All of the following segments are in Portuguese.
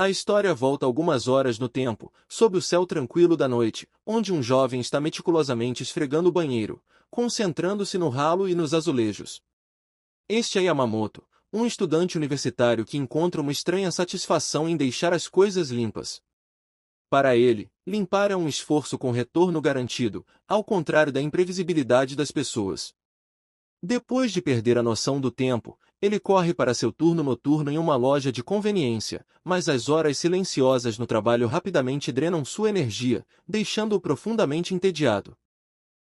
A história volta algumas horas no tempo, sob o céu tranquilo da noite, onde um jovem está meticulosamente esfregando o banheiro, concentrando-se no ralo e nos azulejos. Este é Yamamoto, um estudante universitário que encontra uma estranha satisfação em deixar as coisas limpas. Para ele, limpar é um esforço com retorno garantido, ao contrário da imprevisibilidade das pessoas. Depois de perder a noção do tempo, ele corre para seu turno noturno em uma loja de conveniência, mas as horas silenciosas no trabalho rapidamente drenam sua energia, deixando-o profundamente entediado.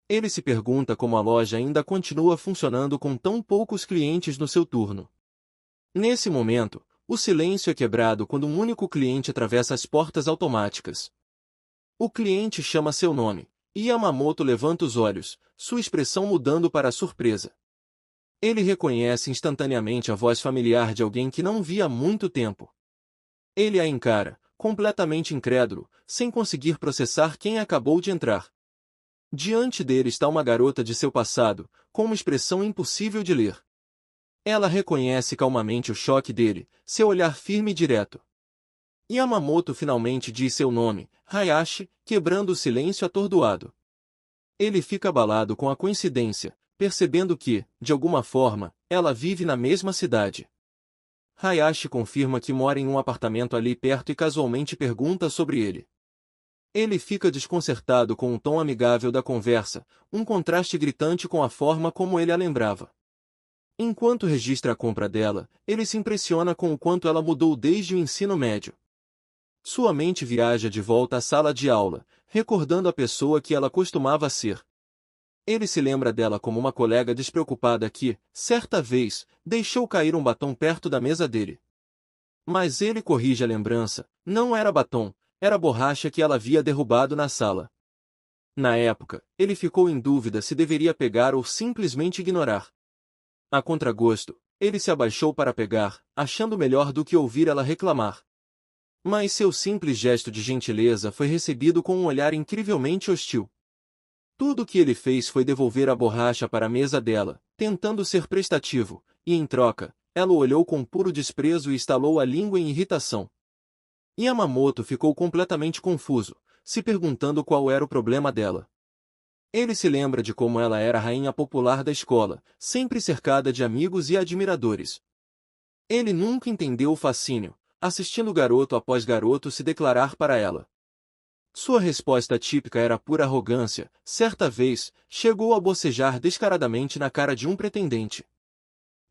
Ele se pergunta como a loja ainda continua funcionando com tão poucos clientes no seu turno. Nesse momento, o silêncio é quebrado quando um único cliente atravessa as portas automáticas. O cliente chama seu nome, e Yamamoto levanta os olhos, sua expressão mudando para a surpresa. Ele reconhece instantaneamente a voz familiar de alguém que não via há muito tempo. Ele a encara, completamente incrédulo, sem conseguir processar quem acabou de entrar. Diante dele está uma garota de seu passado, com uma expressão impossível de ler. Ela reconhece calmamente o choque dele, seu olhar firme e direto. Yamamoto finalmente diz seu nome, Hayashi, quebrando o silêncio atordoado. Ele fica abalado com a coincidência, percebendo que, de alguma forma, ela vive na mesma cidade. Hayashi confirma que mora em um apartamento ali perto e casualmente pergunta sobre ele. Ele fica desconcertado com o tom amigável da conversa, um contraste gritante com a forma como ele a lembrava. Enquanto registra a compra dela, ele se impressiona com o quanto ela mudou desde o ensino médio. Sua mente viaja de volta à sala de aula, recordando a pessoa que ela costumava ser. Ele se lembra dela como uma colega despreocupada que, certa vez, deixou cair um batom perto da mesa dele. Mas ele corrige a lembrança, não era batom, era borracha que ela havia derrubado na sala. Na época, ele ficou em dúvida se deveria pegar ou simplesmente ignorar. A contragosto, ele se abaixou para pegar, achando melhor do que ouvir ela reclamar. Mas seu simples gesto de gentileza foi recebido com um olhar incrivelmente hostil. Tudo o que ele fez foi devolver a borracha para a mesa dela, tentando ser prestativo, e em troca, ela o olhou com puro desprezo e estalou a língua em irritação. Yamamoto ficou completamente confuso, se perguntando qual era o problema dela. Ele se lembra de como ela era a rainha popular da escola, sempre cercada de amigos e admiradores. Ele nunca entendeu o fascínio, assistindo garoto após garoto se declarar para ela. Sua resposta típica era pura arrogância. Certa vez, chegou a bocejar descaradamente na cara de um pretendente.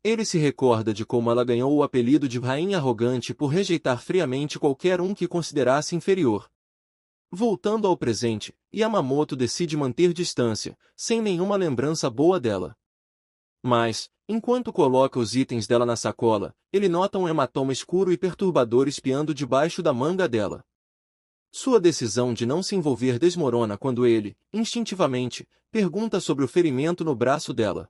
Ele se recorda de como ela ganhou o apelido de rainha arrogante por rejeitar friamente qualquer um que considerasse inferior. Voltando ao presente, Yamamoto decide manter distância, sem nenhuma lembrança boa dela. Mas, enquanto coloca os itens dela na sacola, ele nota um hematoma escuro e perturbador espiando debaixo da manga dela. Sua decisão de não se envolver desmorona quando ele, instintivamente, pergunta sobre o ferimento no braço dela.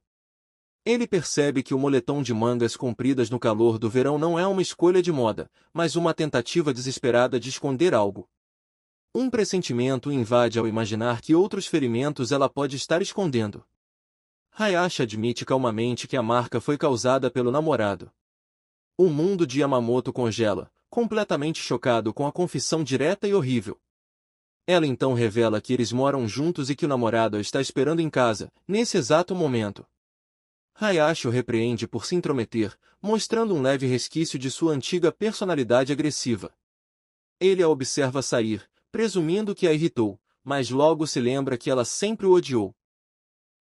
Ele percebe que o moletom de mangas compridas no calor do verão não é uma escolha de moda, mas uma tentativa desesperada de esconder algo. Um pressentimento o invade ao imaginar que outros ferimentos ela pode estar escondendo. Hayashi admite calmamente que a marca foi causada pelo namorado. O mundo de Yamamoto congela, completamente chocado com a confissão direta e horrível. Ela então revela que eles moram juntos e que o namorado a está esperando em casa, nesse exato momento. Hayashi o repreende por se intrometer, mostrando um leve resquício de sua antiga personalidade agressiva. Ele a observa sair, presumindo que a irritou, mas logo se lembra que ela sempre o odiou.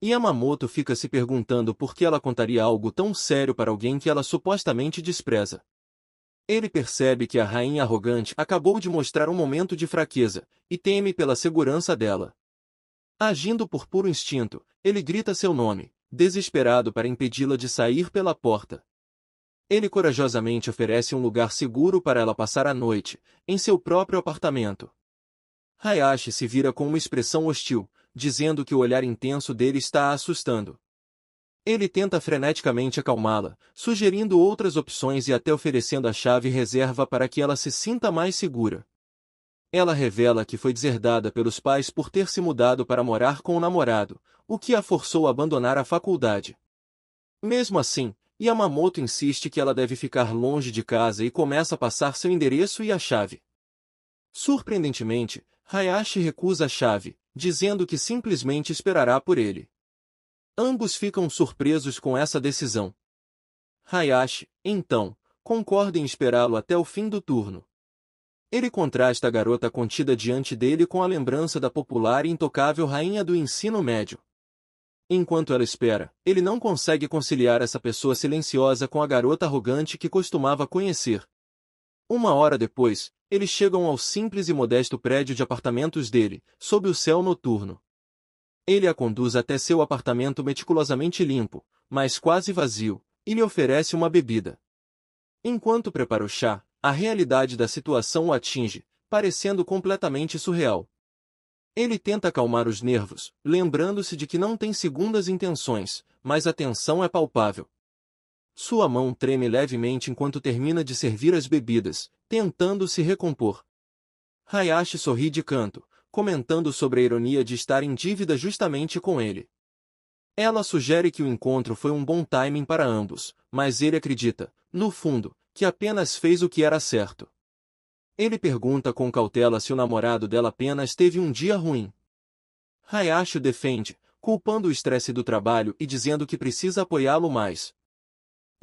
Yamamoto fica se perguntando por que ela contaria algo tão sério para alguém que ela supostamente despreza. Ele percebe que a rainha arrogante acabou de mostrar um momento de fraqueza, e teme pela segurança dela. Agindo por puro instinto, ele grita seu nome, desesperado para impedi-la de sair pela porta. Ele corajosamente oferece um lugar seguro para ela passar a noite, em seu próprio apartamento. Hayashi se vira com uma expressão hostil, dizendo que o olhar intenso dele está a assustando. Ele tenta freneticamente acalmá-la, sugerindo outras opções e até oferecendo a chave reserva para que ela se sinta mais segura. Ela revela que foi deserdada pelos pais por ter se mudado para morar com o namorado, o que a forçou a abandonar a faculdade. Mesmo assim, Yamamoto insiste que ela deve ficar longe de casa e começa a passar seu endereço e a chave. Surpreendentemente, Hayashi recusa a chave, dizendo que simplesmente esperará por ele. Ambos ficam surpresos com essa decisão. Hayashi, então, concorda em esperá-lo até o fim do turno. Ele contrasta a garota contida diante dele com a lembrança da popular e intocável rainha do ensino médio. Enquanto ela espera, ele não consegue conciliar essa pessoa silenciosa com a garota arrogante que costumava conhecer. Uma hora depois, eles chegam ao simples e modesto prédio de apartamentos dele, sob o céu noturno. Ele a conduz até seu apartamento meticulosamente limpo, mas quase vazio, e lhe oferece uma bebida. Enquanto prepara o chá, a realidade da situação o atinge, parecendo completamente surreal. Ele tenta acalmar os nervos, lembrando-se de que não tem segundas intenções, mas a tensão é palpável. Sua mão treme levemente enquanto termina de servir as bebidas, tentando se recompor. Hayashi sorri de canto, comentando sobre a ironia de estar em dívida justamente com ele. Ela sugere que o encontro foi um bom timing para ambos, mas ele acredita, no fundo, que apenas fez o que era certo. Ele pergunta com cautela se o namorado dela apenas teve um dia ruim. Hayashi o defende, culpando o estresse do trabalho e dizendo que precisa apoiá-lo mais.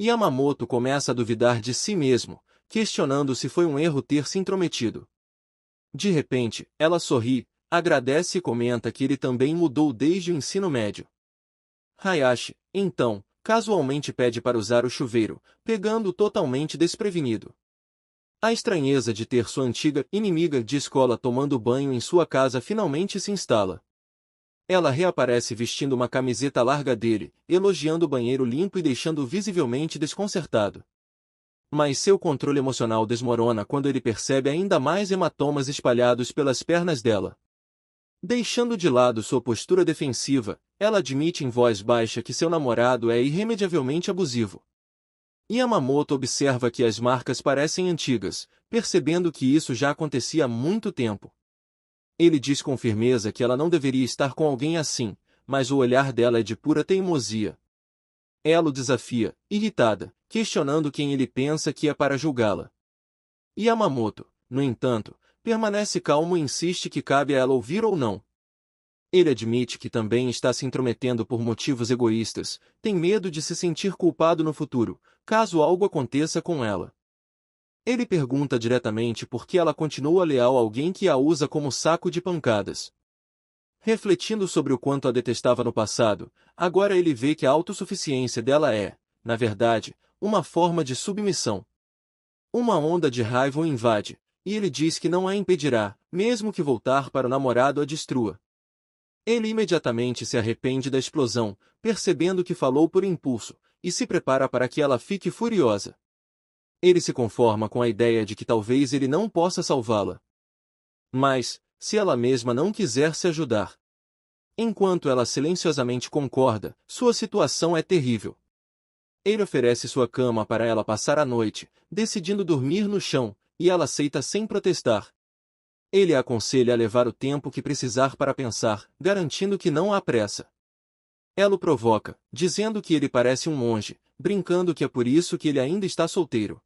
Yamamoto começa a duvidar de si mesmo, questionando se foi um erro ter se intrometido. De repente, ela sorri, agradece e comenta que ele também mudou desde o ensino médio. Hayashi, então, casualmente pede para usar o chuveiro, pegando-o totalmente desprevenido. A estranheza de ter sua antiga inimiga de escola tomando banho em sua casa finalmente se instala. Ela reaparece vestindo uma camiseta larga dele, elogiando o banheiro limpo e deixando-o visivelmente desconcertado. Mas seu controle emocional desmorona quando ele percebe ainda mais hematomas espalhados pelas pernas dela. Deixando de lado sua postura defensiva, ela admite em voz baixa que seu namorado é irremediavelmente abusivo. Yamamoto observa que as marcas parecem antigas, percebendo que isso já acontecia há muito tempo. Ele diz com firmeza que ela não deveria estar com alguém assim, mas o olhar dela é de pura teimosia. Ela o desafia, irritada, questionando quem ele pensa que é para julgá-la. Yamamoto, no entanto, permanece calmo e insiste que cabe a ela ouvir ou não. Ele admite que também está se intrometendo por motivos egoístas, tem medo de se sentir culpado no futuro, caso algo aconteça com ela. Ele pergunta diretamente por que ela continua leal a alguém que a usa como saco de pancadas. Refletindo sobre o quanto a detestava no passado, agora ele vê que a autossuficiência dela é, na verdade, uma forma de submissão. Uma onda de raiva o invade, e ele diz que não a impedirá, mesmo que voltar para o namorado a destrua. Ele imediatamente se arrepende da explosão, percebendo que falou por impulso, e se prepara para que ela fique furiosa. Ele se conforma com a ideia de que talvez ele não possa salvá-la. Mas, se ela mesma não quiser se ajudar. Enquanto ela silenciosamente concorda, sua situação é terrível. Ele oferece sua cama para ela passar a noite, decidindo dormir no chão, e ela aceita sem protestar. Ele a aconselha a levar o tempo que precisar para pensar, garantindo que não há pressa. Ela o provoca, dizendo que ele parece um monge, brincando que é por isso que ele ainda está solteiro.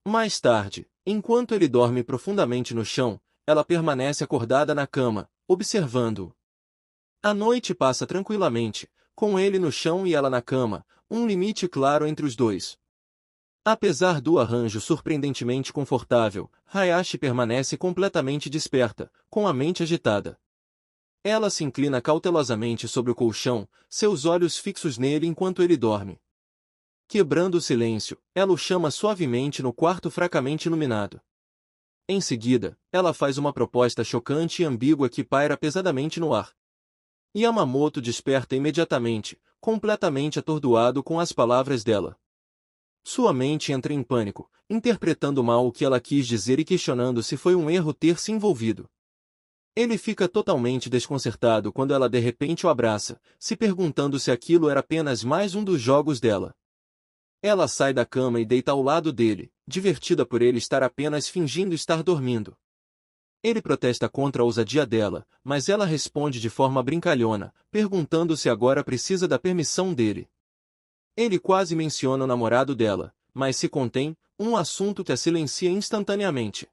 Mais tarde, enquanto ele dorme profundamente no chão, ela permanece acordada na cama, observando-o. A noite passa tranquilamente, com ele no chão e ela na cama, um limite claro entre os dois. Apesar do arranjo surpreendentemente confortável, Hayashi permanece completamente desperta, com a mente agitada. Ela se inclina cautelosamente sobre o colchão, seus olhos fixos nele enquanto ele dorme. Quebrando o silêncio, ela o chama suavemente no quarto fracamente iluminado. Em seguida, ela faz uma proposta chocante e ambígua que paira pesadamente no ar. Yamamoto desperta imediatamente, completamente atordoado com as palavras dela. Sua mente entra em pânico, interpretando mal o que ela quis dizer e questionando se foi um erro ter se envolvido. Ele fica totalmente desconcertado quando ela de repente o abraça, se perguntando se aquilo era apenas mais um dos jogos dela. Ela sai da cama e deita ao lado dele, divertida por ele estar apenas fingindo estar dormindo. Ele protesta contra a ousadia dela, mas ela responde de forma brincalhona, perguntando se agora precisa da permissão dele. Ele quase menciona o namorado dela, mas se contém, um assunto que a silencia instantaneamente.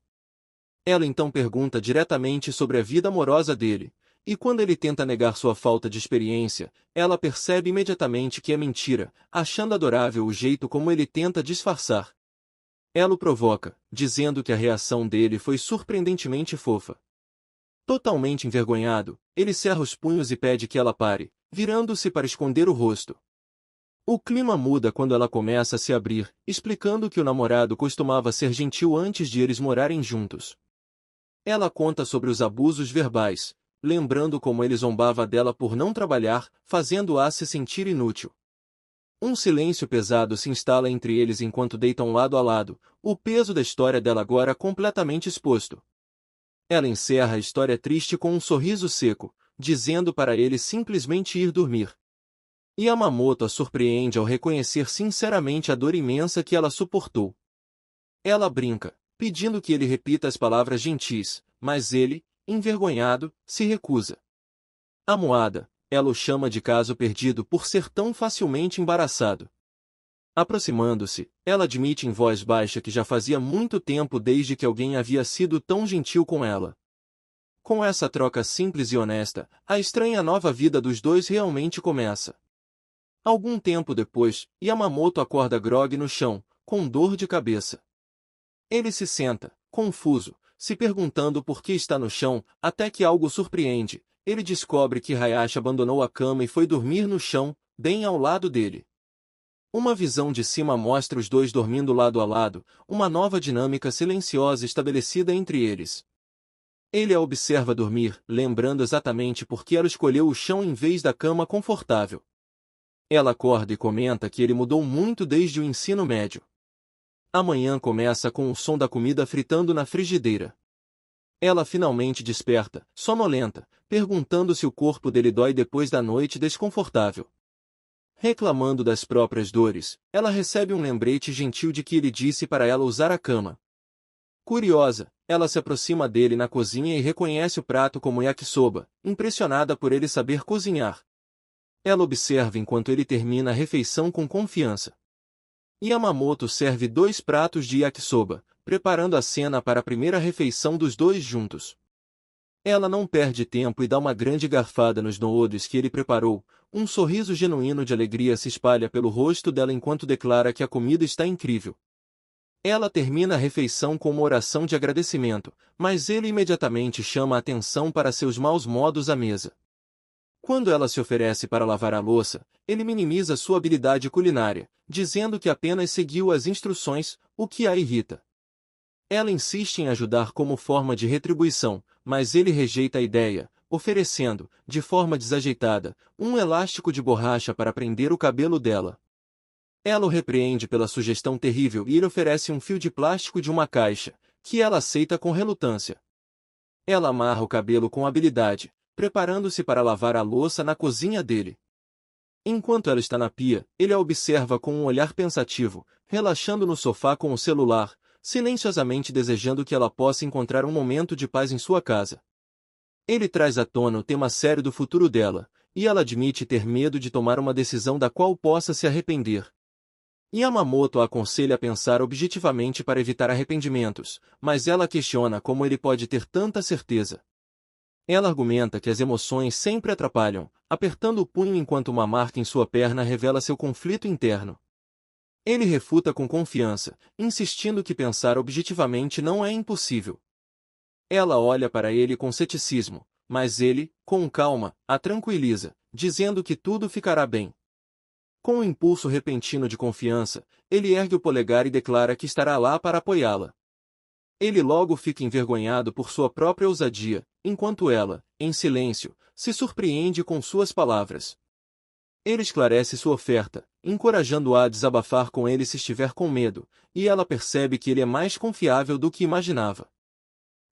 Ela então pergunta diretamente sobre a vida amorosa dele, e quando ele tenta negar sua falta de experiência, ela percebe imediatamente que é mentira, achando adorável o jeito como ele tenta disfarçar. Ela o provoca, dizendo que a reação dele foi surpreendentemente fofa. Totalmente envergonhado, ele cerra os punhos e pede que ela pare, virando-se para esconder o rosto. O clima muda quando ela começa a se abrir, explicando que o namorado costumava ser gentil antes de eles morarem juntos. Ela conta sobre os abusos verbais, lembrando como ele zombava dela por não trabalhar, fazendo-a se sentir inútil. Um silêncio pesado se instala entre eles enquanto deitam lado a lado, o peso da história dela agora completamente exposto. Ela encerra a história triste com um sorriso seco, dizendo para ele simplesmente ir dormir. Yamamoto a surpreende ao reconhecer sinceramente a dor imensa que ela suportou. Ela brinca, pedindo que ele repita as palavras gentis, mas ele, envergonhado, se recusa. Amuada, ela o chama de caso perdido por ser tão facilmente embaraçado. Aproximando-se, ela admite em voz baixa que já fazia muito tempo desde que alguém havia sido tão gentil com ela. Com essa troca simples e honesta, a estranha nova vida dos dois realmente começa. Algum tempo depois, Yamamoto acorda grogue no chão, com dor de cabeça. Ele se senta, confuso, se perguntando por que está no chão, até que algo surpreende. Ele descobre que Hayashi abandonou a cama e foi dormir no chão, bem ao lado dele. Uma visão de cima mostra os dois dormindo lado a lado, uma nova dinâmica silenciosa estabelecida entre eles. Ele a observa dormir, lembrando exatamente por que ela escolheu o chão em vez da cama confortável. Ela acorda e comenta que ele mudou muito desde o ensino médio. A manhã começa com o som da comida fritando na frigideira. Ela finalmente desperta, sonolenta, perguntando se o corpo dele dói depois da noite desconfortável. Reclamando das próprias dores, ela recebe um lembrete gentil de que ele disse para ela usar a cama. Curiosa, ela se aproxima dele na cozinha e reconhece o prato como yakisoba, impressionada por ele saber cozinhar. Ela observa enquanto ele termina a refeição com confiança. Yamamoto serve 2 pratos de yakisoba, preparando a cena para a primeira refeição dos dois juntos. Ela não perde tempo e dá uma grande garfada nos noodles que ele preparou. Um sorriso genuíno de alegria se espalha pelo rosto dela enquanto declara que a comida está incrível. Ela termina a refeição com uma oração de agradecimento, mas ele imediatamente chama a atenção para seus maus modos à mesa. Quando ela se oferece para lavar a louça, ele minimiza sua habilidade culinária, dizendo que apenas seguiu as instruções, o que a irrita. Ela insiste em ajudar como forma de retribuição, mas ele rejeita a ideia, oferecendo, de forma desajeitada, um elástico de borracha para prender o cabelo dela. Ela o repreende pela sugestão terrível e ele oferece um fio de plástico de uma caixa, que ela aceita com relutância. Ela amarra o cabelo com habilidade, preparando-se para lavar a louça na cozinha dele. Enquanto ela está na pia, ele a observa com um olhar pensativo, relaxando no sofá com o celular, silenciosamente desejando que ela possa encontrar um momento de paz em sua casa. Ele traz à tona o tema sério do futuro dela, e ela admite ter medo de tomar uma decisão da qual possa se arrepender. Yamamoto a aconselha a pensar objetivamente para evitar arrependimentos, mas ela questiona como ele pode ter tanta certeza. Ela argumenta que as emoções sempre atrapalham, apertando o punho enquanto uma marca em sua perna revela seu conflito interno. Ele refuta com confiança, insistindo que pensar objetivamente não é impossível. Ela olha para ele com ceticismo, mas ele, com calma, a tranquiliza, dizendo que tudo ficará bem. Com um impulso repentino de confiança, ele ergue o polegar e declara que estará lá para apoiá-la. Ele logo fica envergonhado por sua própria ousadia, enquanto ela, em silêncio, se surpreende com suas palavras. Ele esclarece sua oferta, encorajando-a a desabafar com ele se estiver com medo, e ela percebe que ele é mais confiável do que imaginava.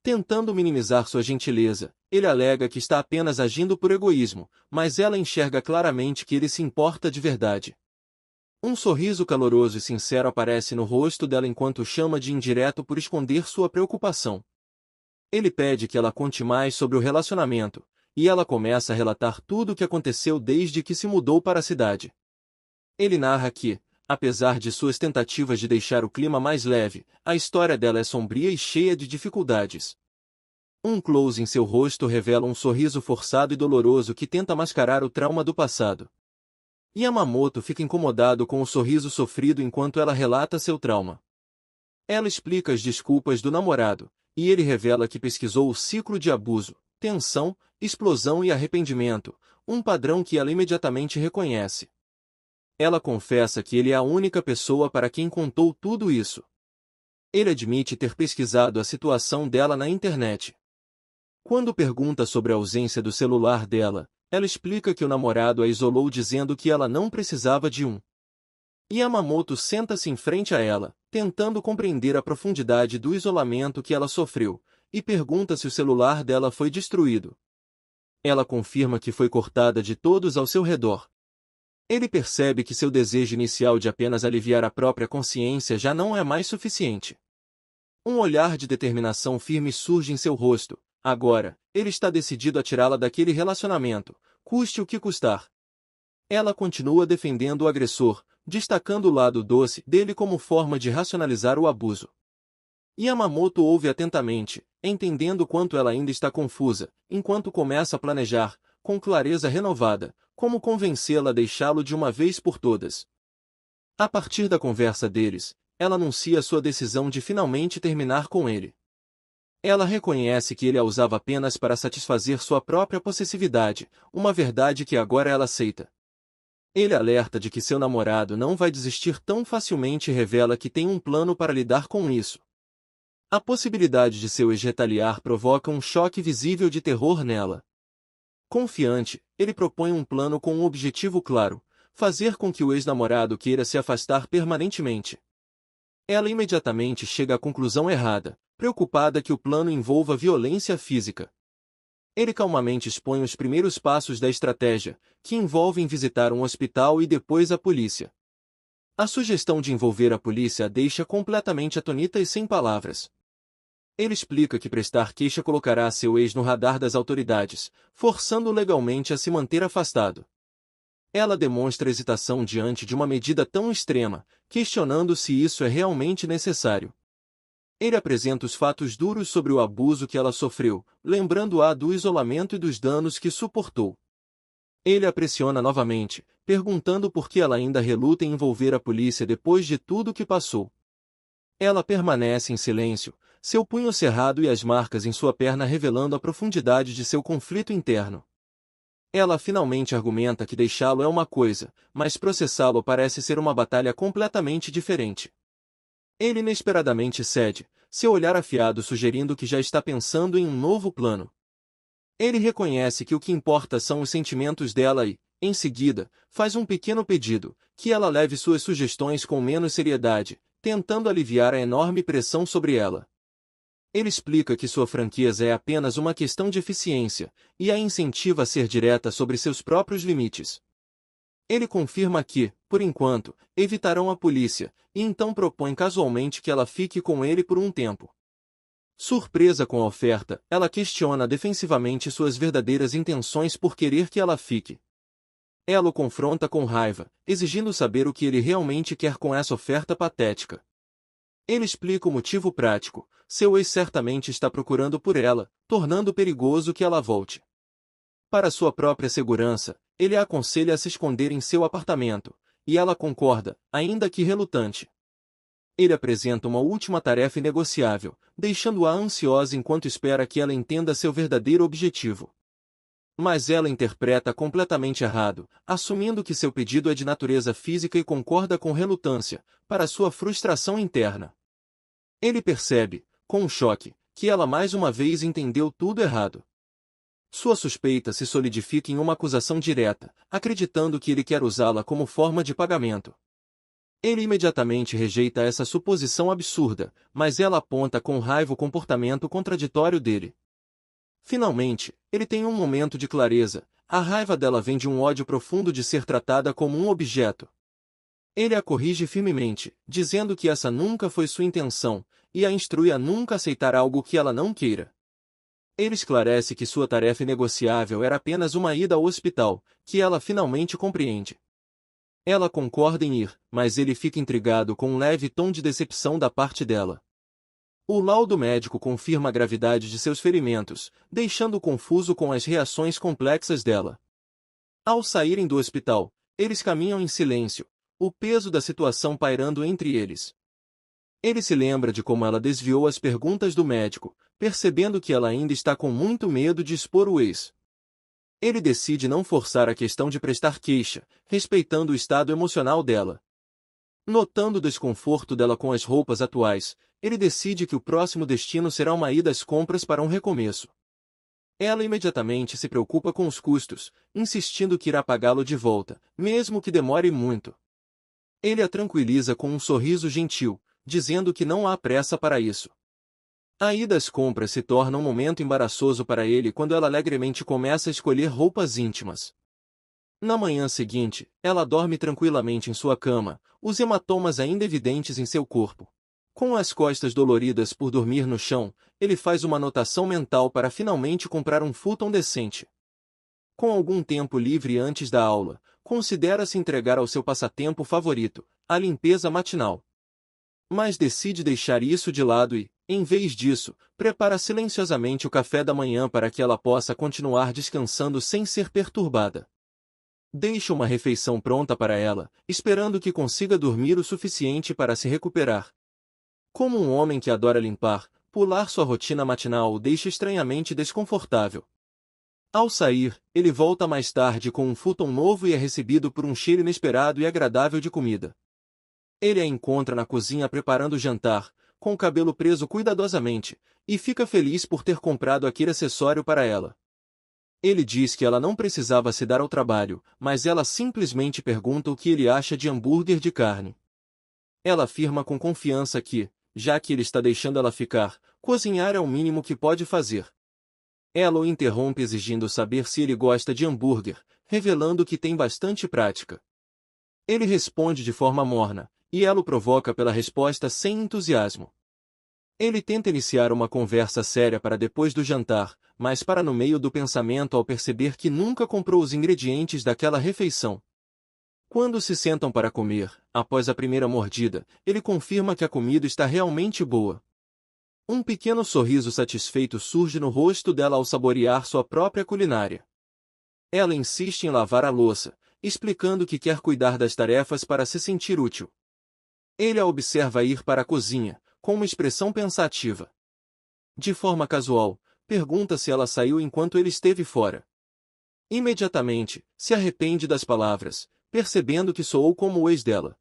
Tentando minimizar sua gentileza, ele alega que está apenas agindo por egoísmo, mas ela enxerga claramente que ele se importa de verdade. Um sorriso caloroso e sincero aparece no rosto dela enquanto o chama de indireto por esconder sua preocupação. Ele pede que ela conte mais sobre o relacionamento, e ela começa a relatar tudo o que aconteceu desde que se mudou para a cidade. Ele narra que, apesar de suas tentativas de deixar o clima mais leve, a história dela é sombria e cheia de dificuldades. Um close em seu rosto revela um sorriso forçado e doloroso que tenta mascarar o trauma do passado. Yamamoto fica incomodado com o sorriso sofrido enquanto ela relata seu trauma. Ela explica as desculpas do namorado, e ele revela que pesquisou o ciclo de abuso, tensão, explosão e arrependimento, um padrão que ela imediatamente reconhece. Ela confessa que ele é a única pessoa para quem contou tudo isso. Ele admite ter pesquisado a situação dela na internet. Quando pergunta sobre a ausência do celular dela, ela explica que o namorado a isolou dizendo que ela não precisava de um. Yamamoto senta-se em frente a ela, tentando compreender a profundidade do isolamento que ela sofreu, e pergunta se o celular dela foi destruído. Ela confirma que foi cortada de todos ao seu redor. Ele percebe que seu desejo inicial de apenas aliviar a própria consciência já não é mais suficiente. Um olhar de determinação firme surge em seu rosto. Agora, ele está decidido a tirá-la daquele relacionamento, custe o que custar. Ela continua defendendo o agressor, destacando o lado doce dele como forma de racionalizar o abuso. Yamamoto ouve atentamente, entendendo quanto ela ainda está confusa, enquanto começa a planejar, com clareza renovada, como convencê-la a deixá-lo de uma vez por todas. A partir da conversa deles, ela anuncia sua decisão de finalmente terminar com ele. Ela reconhece que ele a usava apenas para satisfazer sua própria possessividade, uma verdade que agora ela aceita. Ele alerta de que seu namorado não vai desistir tão facilmente e revela que tem um plano para lidar com isso. A possibilidade de seu ex retaliar provoca um choque visível de terror nela. Confiante, ele propõe um plano com um objetivo claro: fazer com que o ex-namorado queira se afastar permanentemente. Ela imediatamente chega à conclusão errada, preocupada que o plano envolva violência física. Ele calmamente expõe os primeiros passos da estratégia, que envolvem visitar um hospital e depois a polícia. A sugestão de envolver a polícia a deixa completamente atônita e sem palavras. Ele explica que prestar queixa colocará seu ex no radar das autoridades, forçando-o legalmente a se manter afastado. Ela demonstra hesitação diante de uma medida tão extrema, questionando se isso é realmente necessário. Ele apresenta os fatos duros sobre o abuso que ela sofreu, lembrando-a do isolamento e dos danos que suportou. Ele a pressiona novamente, perguntando por que ela ainda reluta em envolver a polícia depois de tudo o que passou. Ela permanece em silêncio, seu punho cerrado e as marcas em sua perna revelando a profundidade de seu conflito interno. Ela finalmente argumenta que deixá-lo é uma coisa, mas processá-lo parece ser uma batalha completamente diferente. Ele inesperadamente cede, seu olhar afiado sugerindo que já está pensando em um novo plano. Ele reconhece que o que importa são os sentimentos dela e, em seguida, faz um pequeno pedido, que ela leve suas sugestões com menos seriedade, tentando aliviar a enorme pressão sobre ela. Ele explica que sua franqueza é apenas uma questão de eficiência, e a incentiva a ser direta sobre seus próprios limites. Ele confirma que, por enquanto, evitarão a polícia, e então propõe casualmente que ela fique com ele por um tempo. Surpresa com a oferta, ela questiona defensivamente suas verdadeiras intenções por querer que ela fique. Ela o confronta com raiva, exigindo saber o que ele realmente quer com essa oferta patética. Ele explica o motivo prático: seu ex certamente está procurando por ela, tornando perigoso que ela volte. Para sua própria segurança, ele a aconselha a se esconder em seu apartamento, e ela concorda, ainda que relutante. Ele apresenta uma última tarefa inegociável, deixando-a ansiosa enquanto espera que ela entenda seu verdadeiro objetivo. Mas ela interpreta completamente errado, assumindo que seu pedido é de natureza física e concorda com relutância, para sua frustração interna. Ele percebe, com um choque, que ela mais uma vez entendeu tudo errado. Sua suspeita se solidifica em uma acusação direta, acreditando que ele quer usá-la como forma de pagamento. Ele imediatamente rejeita essa suposição absurda, mas ela aponta com raiva o comportamento contraditório dele. Finalmente, ele tem um momento de clareza: a raiva dela vem de um ódio profundo de ser tratada como um objeto. Ele a corrige firmemente, dizendo que essa nunca foi sua intenção, e a instrui a nunca aceitar algo que ela não queira. Ele esclarece que sua tarefa inegociável era apenas uma ida ao hospital, que ela finalmente compreende. Ela concorda em ir, mas ele fica intrigado com um leve tom de decepção da parte dela. O laudo médico confirma a gravidade de seus ferimentos, deixando-o confuso com as reações complexas dela. Ao saírem do hospital, eles caminham em silêncio, o peso da situação pairando entre eles. Ele se lembra de como ela desviou as perguntas do médico, percebendo que ela ainda está com muito medo de expor o ex. Ele decide não forçar a questão de prestar queixa, respeitando o estado emocional dela. Notando o desconforto dela com as roupas atuais, ele decide que o próximo destino será uma ida às compras para um recomeço. Ela imediatamente se preocupa com os custos, insistindo que irá pagá-lo de volta, mesmo que demore muito. Ele a tranquiliza com um sorriso gentil, dizendo que não há pressa para isso. A ida às compras se torna um momento embaraçoso para ele quando ela alegremente começa a escolher roupas íntimas. Na manhã seguinte, ela dorme tranquilamente em sua cama, os hematomas ainda evidentes em seu corpo. Com as costas doloridas por dormir no chão, ele faz uma anotação mental para finalmente comprar um futon decente. Com algum tempo livre antes da aula, considera-se entregar ao seu passatempo favorito, a limpeza matinal. Mas decide deixar isso de lado e, em vez disso, prepara silenciosamente o café da manhã para que ela possa continuar descansando sem ser perturbada. Deixa uma refeição pronta para ela, esperando que consiga dormir o suficiente para se recuperar. Como um homem que adora limpar, pular sua rotina matinal o deixa estranhamente desconfortável. Ao sair, ele volta mais tarde com um futon novo e é recebido por um cheiro inesperado e agradável de comida. Ele a encontra na cozinha preparando o jantar, com o cabelo preso cuidadosamente, e fica feliz por ter comprado aquele acessório para ela. Ele diz que ela não precisava se dar ao trabalho, mas ela simplesmente pergunta o que ele acha de hambúrguer de carne. Ela afirma com confiança que, já que ele está deixando ela ficar, cozinhar é o mínimo que pode fazer. Ela o interrompe exigindo saber se ele gosta de hambúrguer, revelando que tem bastante prática. Ele responde de forma morna, e ela o provoca pela resposta sem entusiasmo. Ele tenta iniciar uma conversa séria para depois do jantar, mas para no meio do pensamento ao perceber que nunca comprou os ingredientes daquela refeição. Quando se sentam para comer, após a primeira mordida, ele confirma que a comida está realmente boa. Um pequeno sorriso satisfeito surge no rosto dela ao saborear sua própria culinária. Ela insiste em lavar a louça, explicando que quer cuidar das tarefas para se sentir útil. Ele a observa ir para a cozinha, com uma expressão pensativa. De forma casual, pergunta se ela saiu enquanto ele esteve fora. Imediatamente, se arrepende das palavras, percebendo que soou como o ex dela.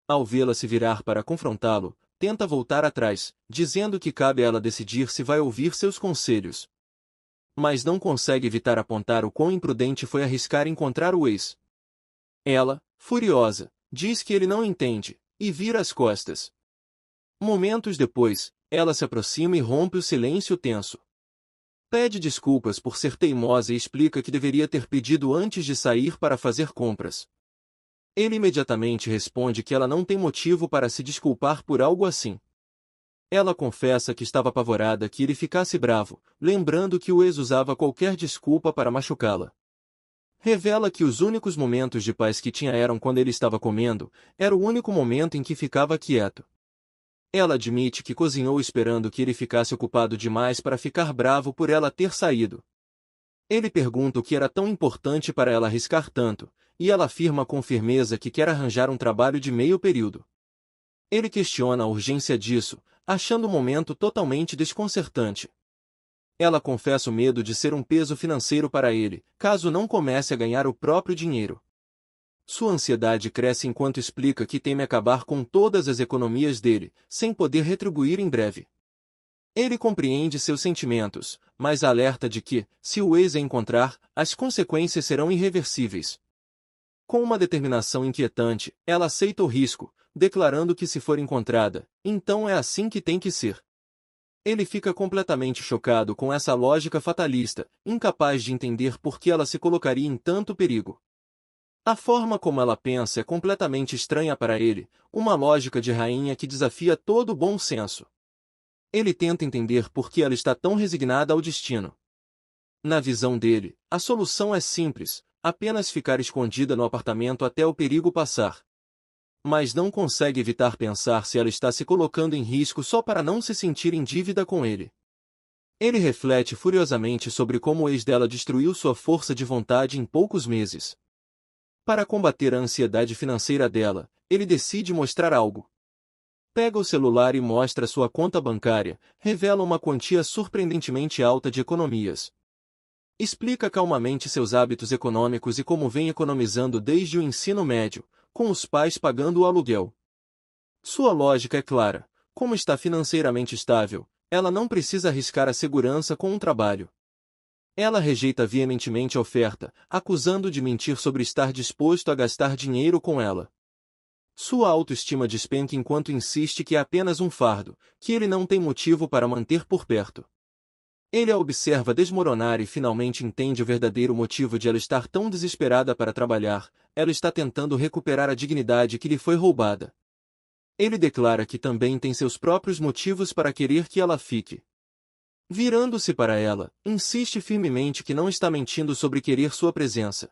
Ao vê-la se virar para confrontá-lo, tenta voltar atrás, dizendo que cabe a ela decidir se vai ouvir seus conselhos. Mas não consegue evitar apontar o quão imprudente foi arriscar encontrar o ex. Ela, furiosa, diz que ele não entende, e vira as costas. Momentos depois, ela se aproxima e rompe o silêncio tenso. Pede desculpas por ser teimosa e explica que deveria ter pedido antes de sair para fazer compras. Ele imediatamente responde que ela não tem motivo para se desculpar por algo assim. Ela confessa que estava apavorada que ele ficasse bravo, lembrando que o ex usava qualquer desculpa para machucá-la. Revela que os únicos momentos de paz que tinha eram quando ele estava comendo, era o único momento em que ficava quieto. Ela admite que cozinhou esperando que ele ficasse ocupado demais para ficar bravo por ela ter saído. Ele pergunta o que era tão importante para ela arriscar tanto, e ela afirma com firmeza que quer arranjar um trabalho de meio período. Ele questiona a urgência disso, achando o momento totalmente desconcertante. Ela confessa o medo de ser um peso financeiro para ele, caso não comece a ganhar o próprio dinheiro. Sua ansiedade cresce enquanto explica que teme acabar com todas as economias dele, sem poder retribuir em breve. Ele compreende seus sentimentos, mas alerta de que, se o ex a encontrar, as consequências serão irreversíveis. Com uma determinação inquietante, ela aceita o risco, declarando que se for encontrada, então é assim que tem que ser. Ele fica completamente chocado com essa lógica fatalista, incapaz de entender por que ela se colocaria em tanto perigo. A forma como ela pensa é completamente estranha para ele, uma lógica de rainha que desafia todo o bom senso. Ele tenta entender por que ela está tão resignada ao destino. Na visão dele, a solução é simples, apenas ficar escondida no apartamento até o perigo passar. Mas não consegue evitar pensar se ela está se colocando em risco só para não se sentir em dívida com ele. Ele reflete furiosamente sobre como o ex dela destruiu sua força de vontade em poucos meses. Para combater a ansiedade financeira dela, ele decide mostrar algo. Pega o celular e mostra sua conta bancária, revela uma quantia surpreendentemente alta de economias. Explica calmamente seus hábitos econômicos e como vem economizando desde o ensino médio, com os pais pagando o aluguel. Sua lógica é clara: como está financeiramente estável, ela não precisa arriscar a segurança com um trabalho. Ela rejeita veementemente a oferta, acusando de mentir sobre estar disposto a gastar dinheiro com ela. Sua autoestima despenca enquanto insiste que é apenas um fardo, que ele não tem motivo para manter por perto. Ele a observa desmoronar e finalmente entende o verdadeiro motivo de ela estar tão desesperada para trabalhar: ela está tentando recuperar a dignidade que lhe foi roubada. Ele declara que também tem seus próprios motivos para querer que ela fique. Virando-se para ela, insiste firmemente que não está mentindo sobre querer sua presença.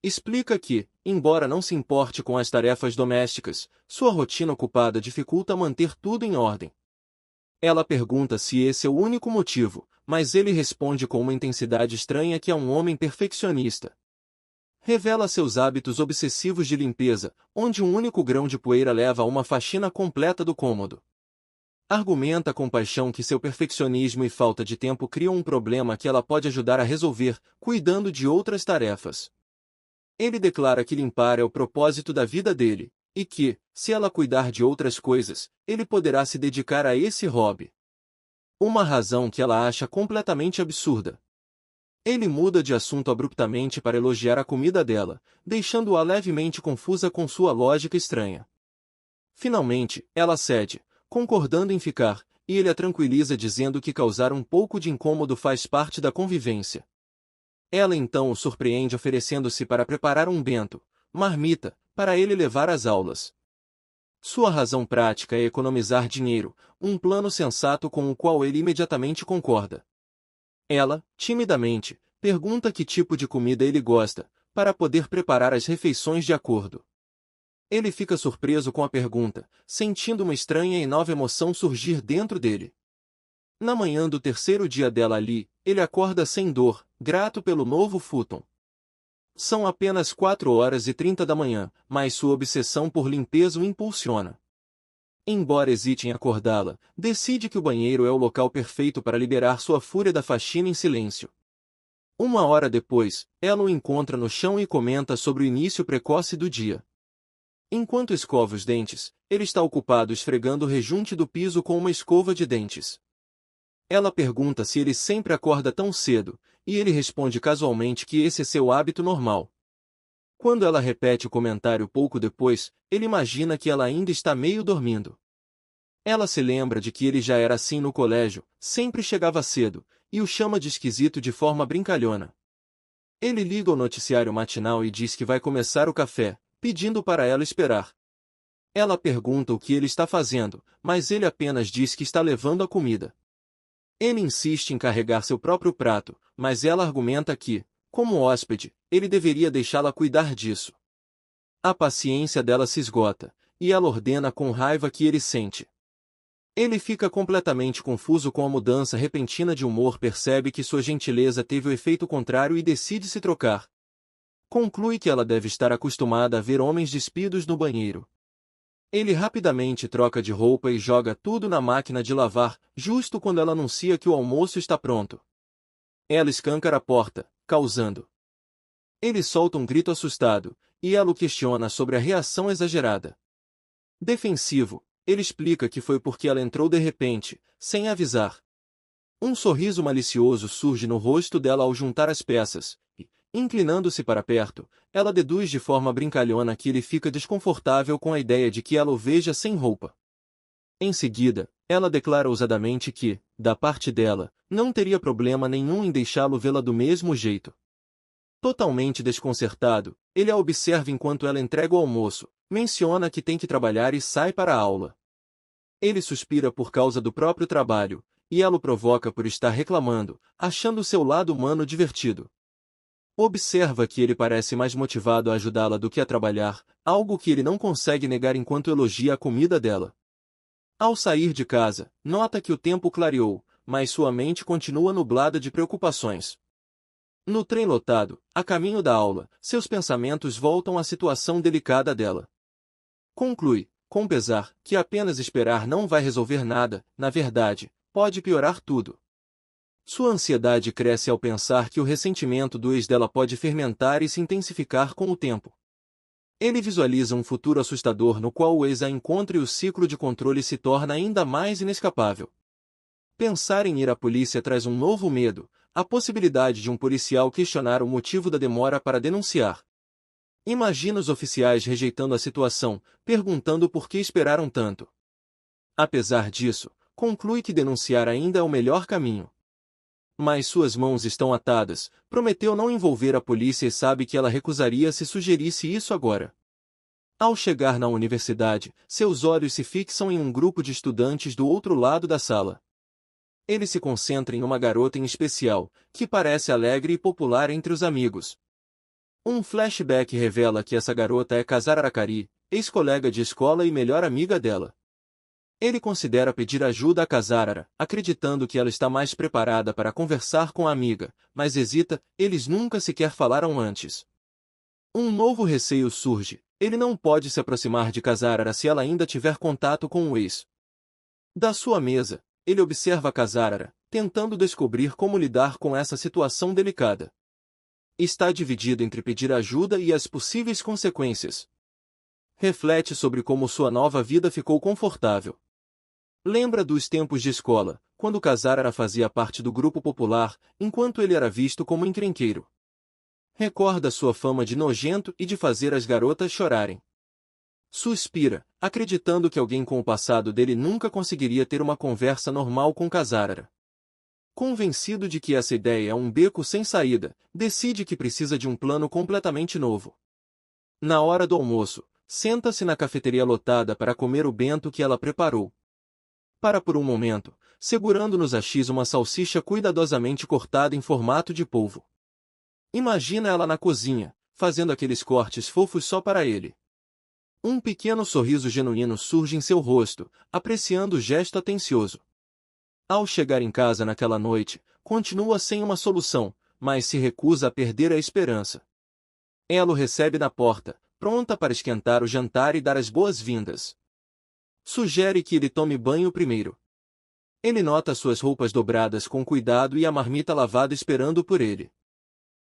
Explica que, embora não se importe com as tarefas domésticas, sua rotina ocupada dificulta manter tudo em ordem. Ela pergunta se esse é o único motivo, mas ele responde com uma intensidade estranha que é um homem perfeccionista. Revela seus hábitos obsessivos de limpeza, onde um único grão de poeira leva a uma faxina completa do cômodo. Argumenta com paixão que seu perfeccionismo e falta de tempo criam um problema que ela pode ajudar a resolver, cuidando de outras tarefas. Ele declara que limpar é o propósito da vida dele, e que, se ela cuidar de outras coisas, ele poderá se dedicar a esse hobby. Uma razão que ela acha completamente absurda. Ele muda de assunto abruptamente para elogiar a comida dela, deixando-a levemente confusa com sua lógica estranha. Finalmente, ela cede, concordando em ficar, e ele a tranquiliza dizendo que causar um pouco de incômodo faz parte da convivência. Ela então o surpreende oferecendo-se para preparar um bento, marmita, para ele levar às aulas. Sua razão prática é economizar dinheiro, um plano sensato com o qual ele imediatamente concorda. Ela, timidamente, pergunta que tipo de comida ele gosta, para poder preparar as refeições de acordo. Ele fica surpreso com a pergunta, sentindo uma estranha e nova emoção surgir dentro dele. Na manhã do terceiro dia dela ali, ele acorda sem dor, grato pelo novo futon. São apenas 4h30 da manhã, mas sua obsessão por limpeza o impulsiona. Embora hesite em acordá-la, decide que o banheiro é o local perfeito para liberar sua fúria da faxina em silêncio. 1 hora depois, ela o encontra no chão e comenta sobre o início precoce do dia. Enquanto escova os dentes, ele está ocupado esfregando o rejunte do piso com uma escova de dentes. Ela pergunta se ele sempre acorda tão cedo, e ele responde casualmente que esse é seu hábito normal. Quando ela repete o comentário pouco depois, ele imagina que ela ainda está meio dormindo. Ela se lembra de que ele já era assim no colégio, sempre chegava cedo, e o chama de esquisito de forma brincalhona. Ele liga o noticiário matinal e diz que vai começar o café, pedindo para ela esperar. Ela pergunta o que ele está fazendo, mas ele apenas diz que está levando a comida. Ele insiste em carregar seu próprio prato, mas ela argumenta que, como hóspede, ele deveria deixá-la cuidar disso. A paciência dela se esgota, e ela ordena com raiva que ele sente. Ele fica completamente confuso com a mudança repentina de humor, percebe que sua gentileza teve o efeito contrário e decide se trocar. Conclui que ela deve estar acostumada a ver homens despidos no banheiro. Ele rapidamente troca de roupa e joga tudo na máquina de lavar, justo quando ela anuncia que o almoço está pronto. Ela escancara a porta, causando. Ele solta um grito assustado, e ela o questiona sobre a reação exagerada. Defensivo, ele explica que foi porque ela entrou de repente, sem avisar. Um sorriso malicioso surge no rosto dela ao juntar as peças, e, inclinando-se para perto, ela deduz de forma brincalhona que ele fica desconfortável com a ideia de que ela o veja sem roupa. Em seguida, ela declara ousadamente que, da parte dela, não teria problema nenhum em deixá-lo vê-la do mesmo jeito. Totalmente desconcertado, ele a observa enquanto ela entrega o almoço, menciona que tem que trabalhar e sai para a aula. Ele suspira por causa do próprio trabalho, e ela o provoca por estar reclamando, achando seu lado humano divertido. Observa que ele parece mais motivado a ajudá-la do que a trabalhar, algo que ele não consegue negar enquanto elogia a comida dela. Ao sair de casa, nota que o tempo clareou, mas sua mente continua nublada de preocupações. No trem lotado, a caminho da aula, seus pensamentos voltam à situação delicada dela. Conclui, com pesar, que apenas esperar não vai resolver nada, na verdade, pode piorar tudo. Sua ansiedade cresce ao pensar que o ressentimento do ex dela pode fermentar e se intensificar com o tempo. Ele visualiza um futuro assustador no qual o ex a encontra e o ciclo de controle se torna ainda mais inescapável. Pensar em ir à polícia traz um novo medo, a possibilidade de um policial questionar o motivo da demora para denunciar. Imagina os oficiais rejeitando a situação, perguntando por que esperaram tanto. Apesar disso, conclui que denunciar ainda é o melhor caminho. Mas suas mãos estão atadas, prometeu não envolver a polícia e sabe que ela recusaria se sugerisse isso agora. Ao chegar na universidade, seus olhos se fixam em um grupo de estudantes do outro lado da sala. Ele se concentra em uma garota em especial, que parece alegre e popular entre os amigos. Um flashback revela que essa garota é Kazara Arakari, ex-colega de escola e melhor amiga dela. Ele considera pedir ajuda a Kazarara, acreditando que ela está mais preparada para conversar com a amiga, mas hesita, eles nunca sequer falaram antes. Um novo receio surge, ele não pode se aproximar de Kazarara se ela ainda tiver contato com o ex. Da sua mesa, ele observa Kazarara, tentando descobrir como lidar com essa situação delicada. Está dividido entre pedir ajuda e as possíveis consequências. Reflete sobre como sua nova vida ficou confortável. Lembra dos tempos de escola, quando Kazarara fazia parte do grupo popular, enquanto ele era visto como encrenqueiro. Recorda sua fama de nojento e de fazer as garotas chorarem. Suspira, acreditando que alguém com o passado dele nunca conseguiria ter uma conversa normal com Kazarara. Convencido de que essa ideia é um beco sem saída, decide que precisa de um plano completamente novo. Na hora do almoço, senta-se na cafeteria lotada para comer o bento que ela preparou. Para por um momento, segurando nos hachis uma salsicha cuidadosamente cortada em formato de polvo. Imagina ela na cozinha, fazendo aqueles cortes fofos só para ele. Um pequeno sorriso genuíno surge em seu rosto, apreciando o gesto atencioso. Ao chegar em casa naquela noite, continua sem uma solução, mas se recusa a perder a esperança. Ela o recebe na porta, pronta para esquentar o jantar e dar as boas-vindas. Sugere que ele tome banho primeiro. Ele nota suas roupas dobradas com cuidado e a marmita lavada esperando por ele.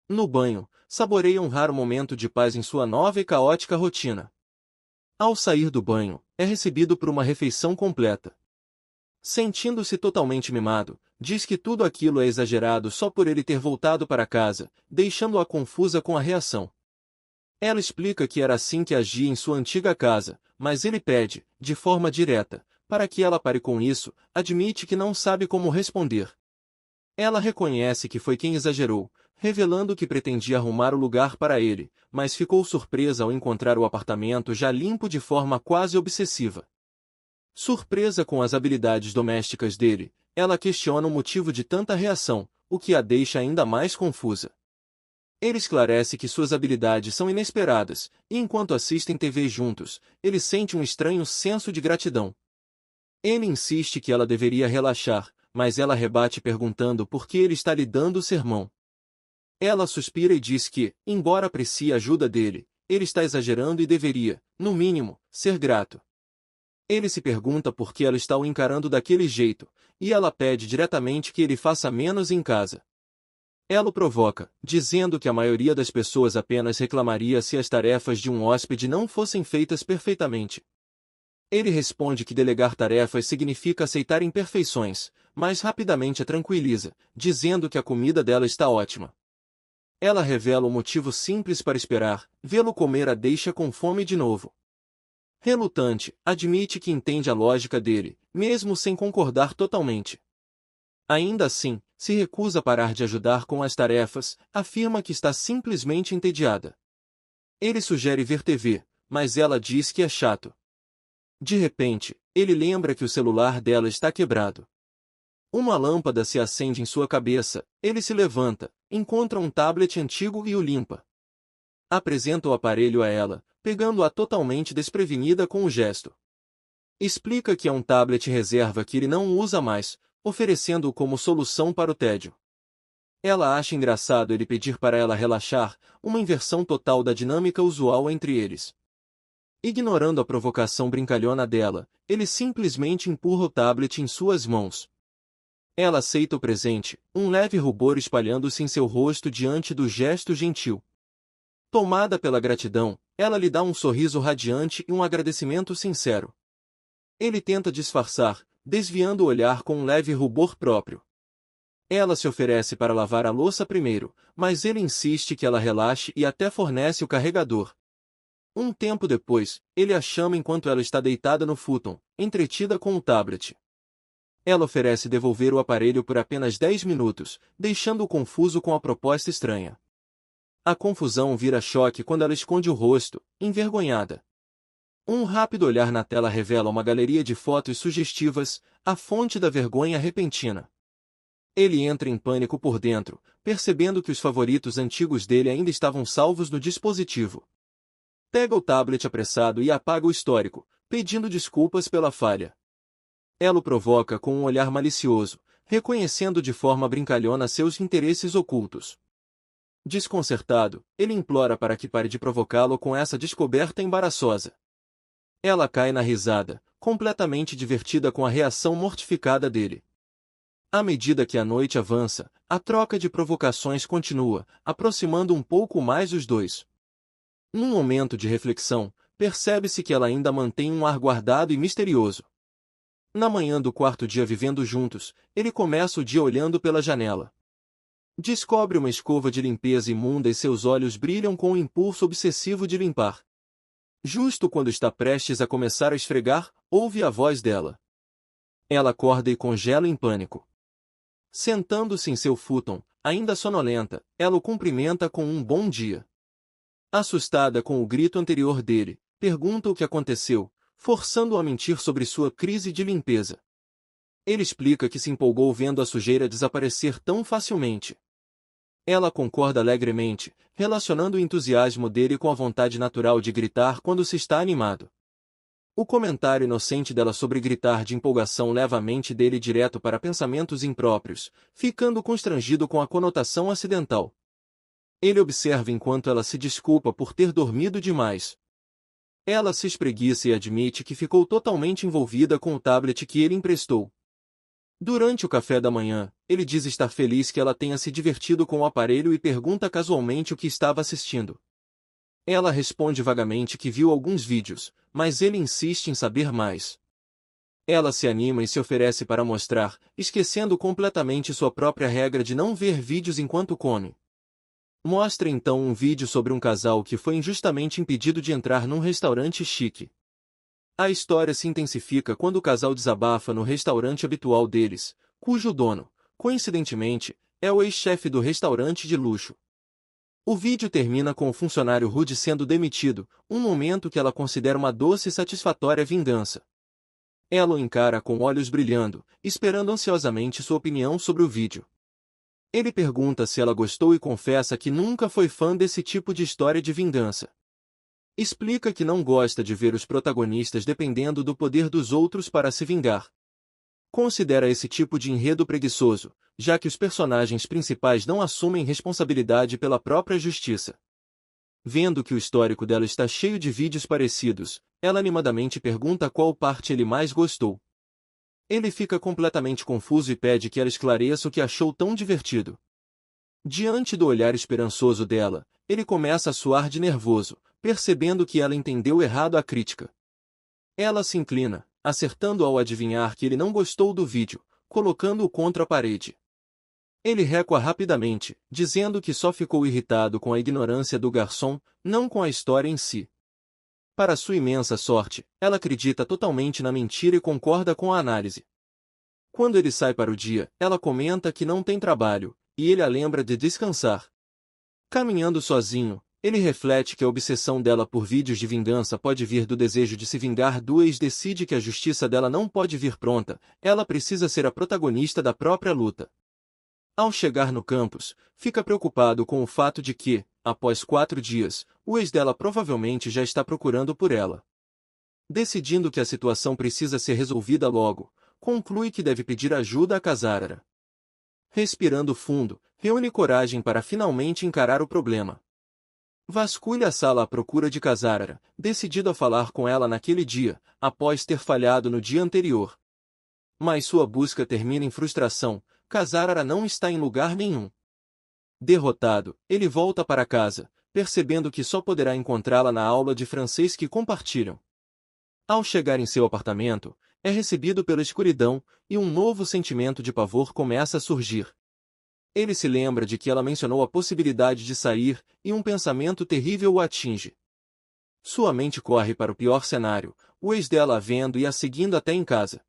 No banho, saboreia um raro momento de paz em sua nova e caótica rotina. Ao sair do banho, é recebido por uma refeição completa. Sentindo-se totalmente mimado, diz que tudo aquilo é exagerado só por ele ter voltado para casa, deixando-a confusa com a reação. Ela explica que era assim que agia em sua antiga casa, mas ele pede, de forma direta, para que ela pare com isso, admite que não sabe como responder. Ela reconhece que foi quem exagerou, revelando que pretendia arrumar o lugar para ele, mas ficou surpresa ao encontrar o apartamento já limpo de forma quase obsessiva. Surpresa com as habilidades domésticas dele, ela questiona o motivo de tanta reação, o que a deixa ainda mais confusa. Ele esclarece que suas habilidades são inesperadas, e enquanto assistem TV juntos, ele sente um estranho senso de gratidão. Ele insiste que ela deveria relaxar, mas ela rebate perguntando por que ele está lhe dando o sermão. Ela suspira e diz que, embora aprecie a ajuda dele, ele está exagerando e deveria, no mínimo, ser grato. Ele se pergunta por que ela está o encarando daquele jeito, e ela pede diretamente que ele faça menos em casa. Ela o provoca, dizendo que a maioria das pessoas apenas reclamaria se as tarefas de um hóspede não fossem feitas perfeitamente. Ele responde que delegar tarefas significa aceitar imperfeições, mas rapidamente a tranquiliza, dizendo que a comida dela está ótima. Ela revela um motivo simples para esperar, vê-lo comer a deixa com fome de novo. Relutante, admite que entende a lógica dele, mesmo sem concordar totalmente. Ainda assim, se recusa a parar de ajudar com as tarefas, afirma que está simplesmente entediada. Ele sugere ver TV, mas ela diz que é chato. De repente, ele lembra que o celular dela está quebrado. Uma lâmpada se acende em sua cabeça, ele se levanta, encontra um tablet antigo e o limpa. Apresenta o aparelho a ela, pegando-a totalmente desprevenida com o gesto. Explica que é um tablet reserva que ele não usa mais, oferecendo-o como solução para o tédio. Ela acha engraçado ele pedir para ela relaxar, uma inversão total da dinâmica usual entre eles. Ignorando a provocação brincalhona dela, ele simplesmente empurra o tablet em suas mãos. Ela aceita o presente, um leve rubor espalhando-se em seu rosto diante do gesto gentil. Tomada pela gratidão, ela lhe dá um sorriso radiante e um agradecimento sincero. Ele tenta disfarçar, desviando o olhar com um leve rubor próprio. Ela se oferece para lavar a louça primeiro, mas ele insiste que ela relaxe e até fornece o carregador. Um tempo depois, ele a chama enquanto ela está deitada no futon, entretida com o tablet. Ela oferece devolver o aparelho por apenas 10 minutos, deixando-o confuso com a proposta estranha. A confusão vira choque quando ela esconde o rosto, envergonhada. Um rápido olhar na tela revela uma galeria de fotos sugestivas, a fonte da vergonha repentina. Ele entra em pânico por dentro, percebendo que os favoritos antigos dele ainda estavam salvos no dispositivo. Pega o tablet apressado e apaga o histórico, pedindo desculpas pela falha. Ela o provoca com um olhar malicioso, reconhecendo de forma brincalhona seus interesses ocultos. Desconcertado, ele implora para que pare de provocá-lo com essa descoberta embaraçosa. Ela cai na risada, completamente divertida com a reação mortificada dele. À medida que a noite avança, a troca de provocações continua, aproximando um pouco mais os dois. Num momento de reflexão, percebe-se que ela ainda mantém um ar guardado e misterioso. Na manhã do quarto dia vivendo juntos, ele começa o dia olhando pela janela. Descobre uma escova de limpeza imunda e seus olhos brilham com o impulso obsessivo de limpar. Justo quando está prestes a começar a esfregar, ouve a voz dela. Ela acorda e congela em pânico. Sentando-se em seu futon, ainda sonolenta, ela o cumprimenta com um bom dia. Assustada com o grito anterior dele, pergunta o que aconteceu, forçando-o a mentir sobre sua crise de limpeza. Ele explica que se empolgou vendo a sujeira desaparecer tão facilmente. Ela concorda alegremente, relacionando o entusiasmo dele com a vontade natural de gritar quando se está animado. O comentário inocente dela sobre gritar de empolgação leva a mente dele direto para pensamentos impróprios, ficando constrangido com a conotação acidental. Ele observa enquanto ela se desculpa por ter dormido demais. Ela se espreguiça e admite que ficou totalmente envolvida com o tablet que ele emprestou. Durante o café da manhã, ele diz estar feliz que ela tenha se divertido com o aparelho e pergunta casualmente o que estava assistindo. Ela responde vagamente que viu alguns vídeos, mas ele insiste em saber mais. Ela se anima e se oferece para mostrar, esquecendo completamente sua própria regra de não ver vídeos enquanto come. Mostra então um vídeo sobre um casal que foi injustamente impedido de entrar num restaurante chique. A história se intensifica quando o casal desabafa no restaurante habitual deles, cujo dono, coincidentemente, é o ex-chefe do restaurante de luxo. O vídeo termina com o funcionário rude sendo demitido, um momento que ela considera uma doce e satisfatória vingança. Ela o encara com olhos brilhando, esperando ansiosamente sua opinião sobre o vídeo. Ele pergunta se ela gostou e confessa que nunca foi fã desse tipo de história de vingança. Explica que não gosta de ver os protagonistas dependendo do poder dos outros para se vingar. Considera esse tipo de enredo preguiçoso, já que os personagens principais não assumem responsabilidade pela própria justiça. Vendo que o histórico dela está cheio de vídeos parecidos, ela animadamente pergunta qual parte ele mais gostou. Ele fica completamente confuso e pede que ela esclareça o que achou tão divertido. Diante do olhar esperançoso dela, ele começa a suar de nervoso, percebendo que ela entendeu errado a crítica. Ela se inclina, acertando ao adivinhar que ele não gostou do vídeo, colocando-o contra a parede. Ele recua rapidamente, dizendo que só ficou irritado com a ignorância do garçom, não com a história em si. Para sua imensa sorte, ela acredita totalmente na mentira e concorda com a análise. Quando ele sai para o dia, ela comenta que não tem trabalho, e ele a lembra de descansar. Caminhando sozinho, ele reflete que a obsessão dela por vídeos de vingança pode vir do desejo de se vingar do ex. Decide que a justiça dela não pode vir pronta, ela precisa ser a protagonista da própria luta. Ao chegar no campus, fica preocupado com o fato de que, após 4 dias, o ex dela provavelmente já está procurando por ela. Decidindo que a situação precisa ser resolvida logo, conclui que deve pedir ajuda a Kazarara. Respirando fundo, reúne coragem para finalmente encarar o problema. Vasculha a sala à procura de Kazarara, decidido a falar com ela naquele dia, após ter falhado no dia anterior. Mas sua busca termina em frustração, Kazarara não está em lugar nenhum. Derrotado, ele volta para casa, percebendo que só poderá encontrá-la na aula de francês que compartilham. Ao chegar em seu apartamento, é recebido pela escuridão, e um novo sentimento de pavor começa a surgir. Ele se lembra de que ela mencionou a possibilidade de sair, e um pensamento terrível o atinge. Sua mente corre para o pior cenário, o ex dela a vendo e a seguindo até em casa.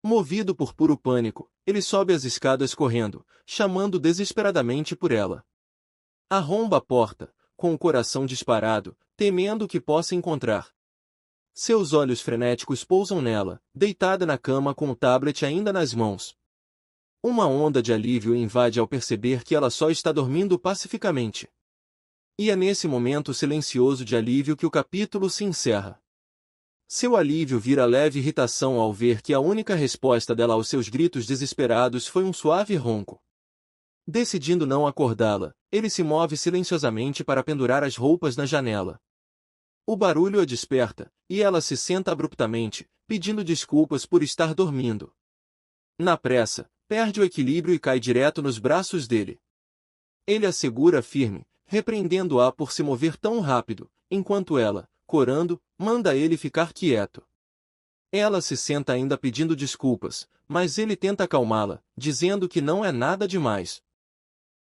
Movido por puro pânico, ele sobe as escadas correndo, chamando desesperadamente por ela. Arromba a porta, com o coração disparado, temendo o que possa encontrar. Seus olhos frenéticos pousam nela, deitada na cama com o tablet ainda nas mãos. Uma onda de alívio invade ao perceber que ela só está dormindo pacificamente. E é nesse momento silencioso de alívio que o capítulo se encerra. Seu alívio vira leve irritação ao ver que a única resposta dela aos seus gritos desesperados foi um suave ronco. Decidindo não acordá-la, ele se move silenciosamente para pendurar as roupas na janela. O barulho a desperta, e ela se senta abruptamente, pedindo desculpas por estar dormindo. Na pressa, perde o equilíbrio e cai direto nos braços dele. Ele a segura firme, repreendendo-a por se mover tão rápido, enquanto ela, corando, manda ele ficar quieto. Ela se senta ainda pedindo desculpas, mas ele tenta acalmá-la, dizendo que não é nada demais.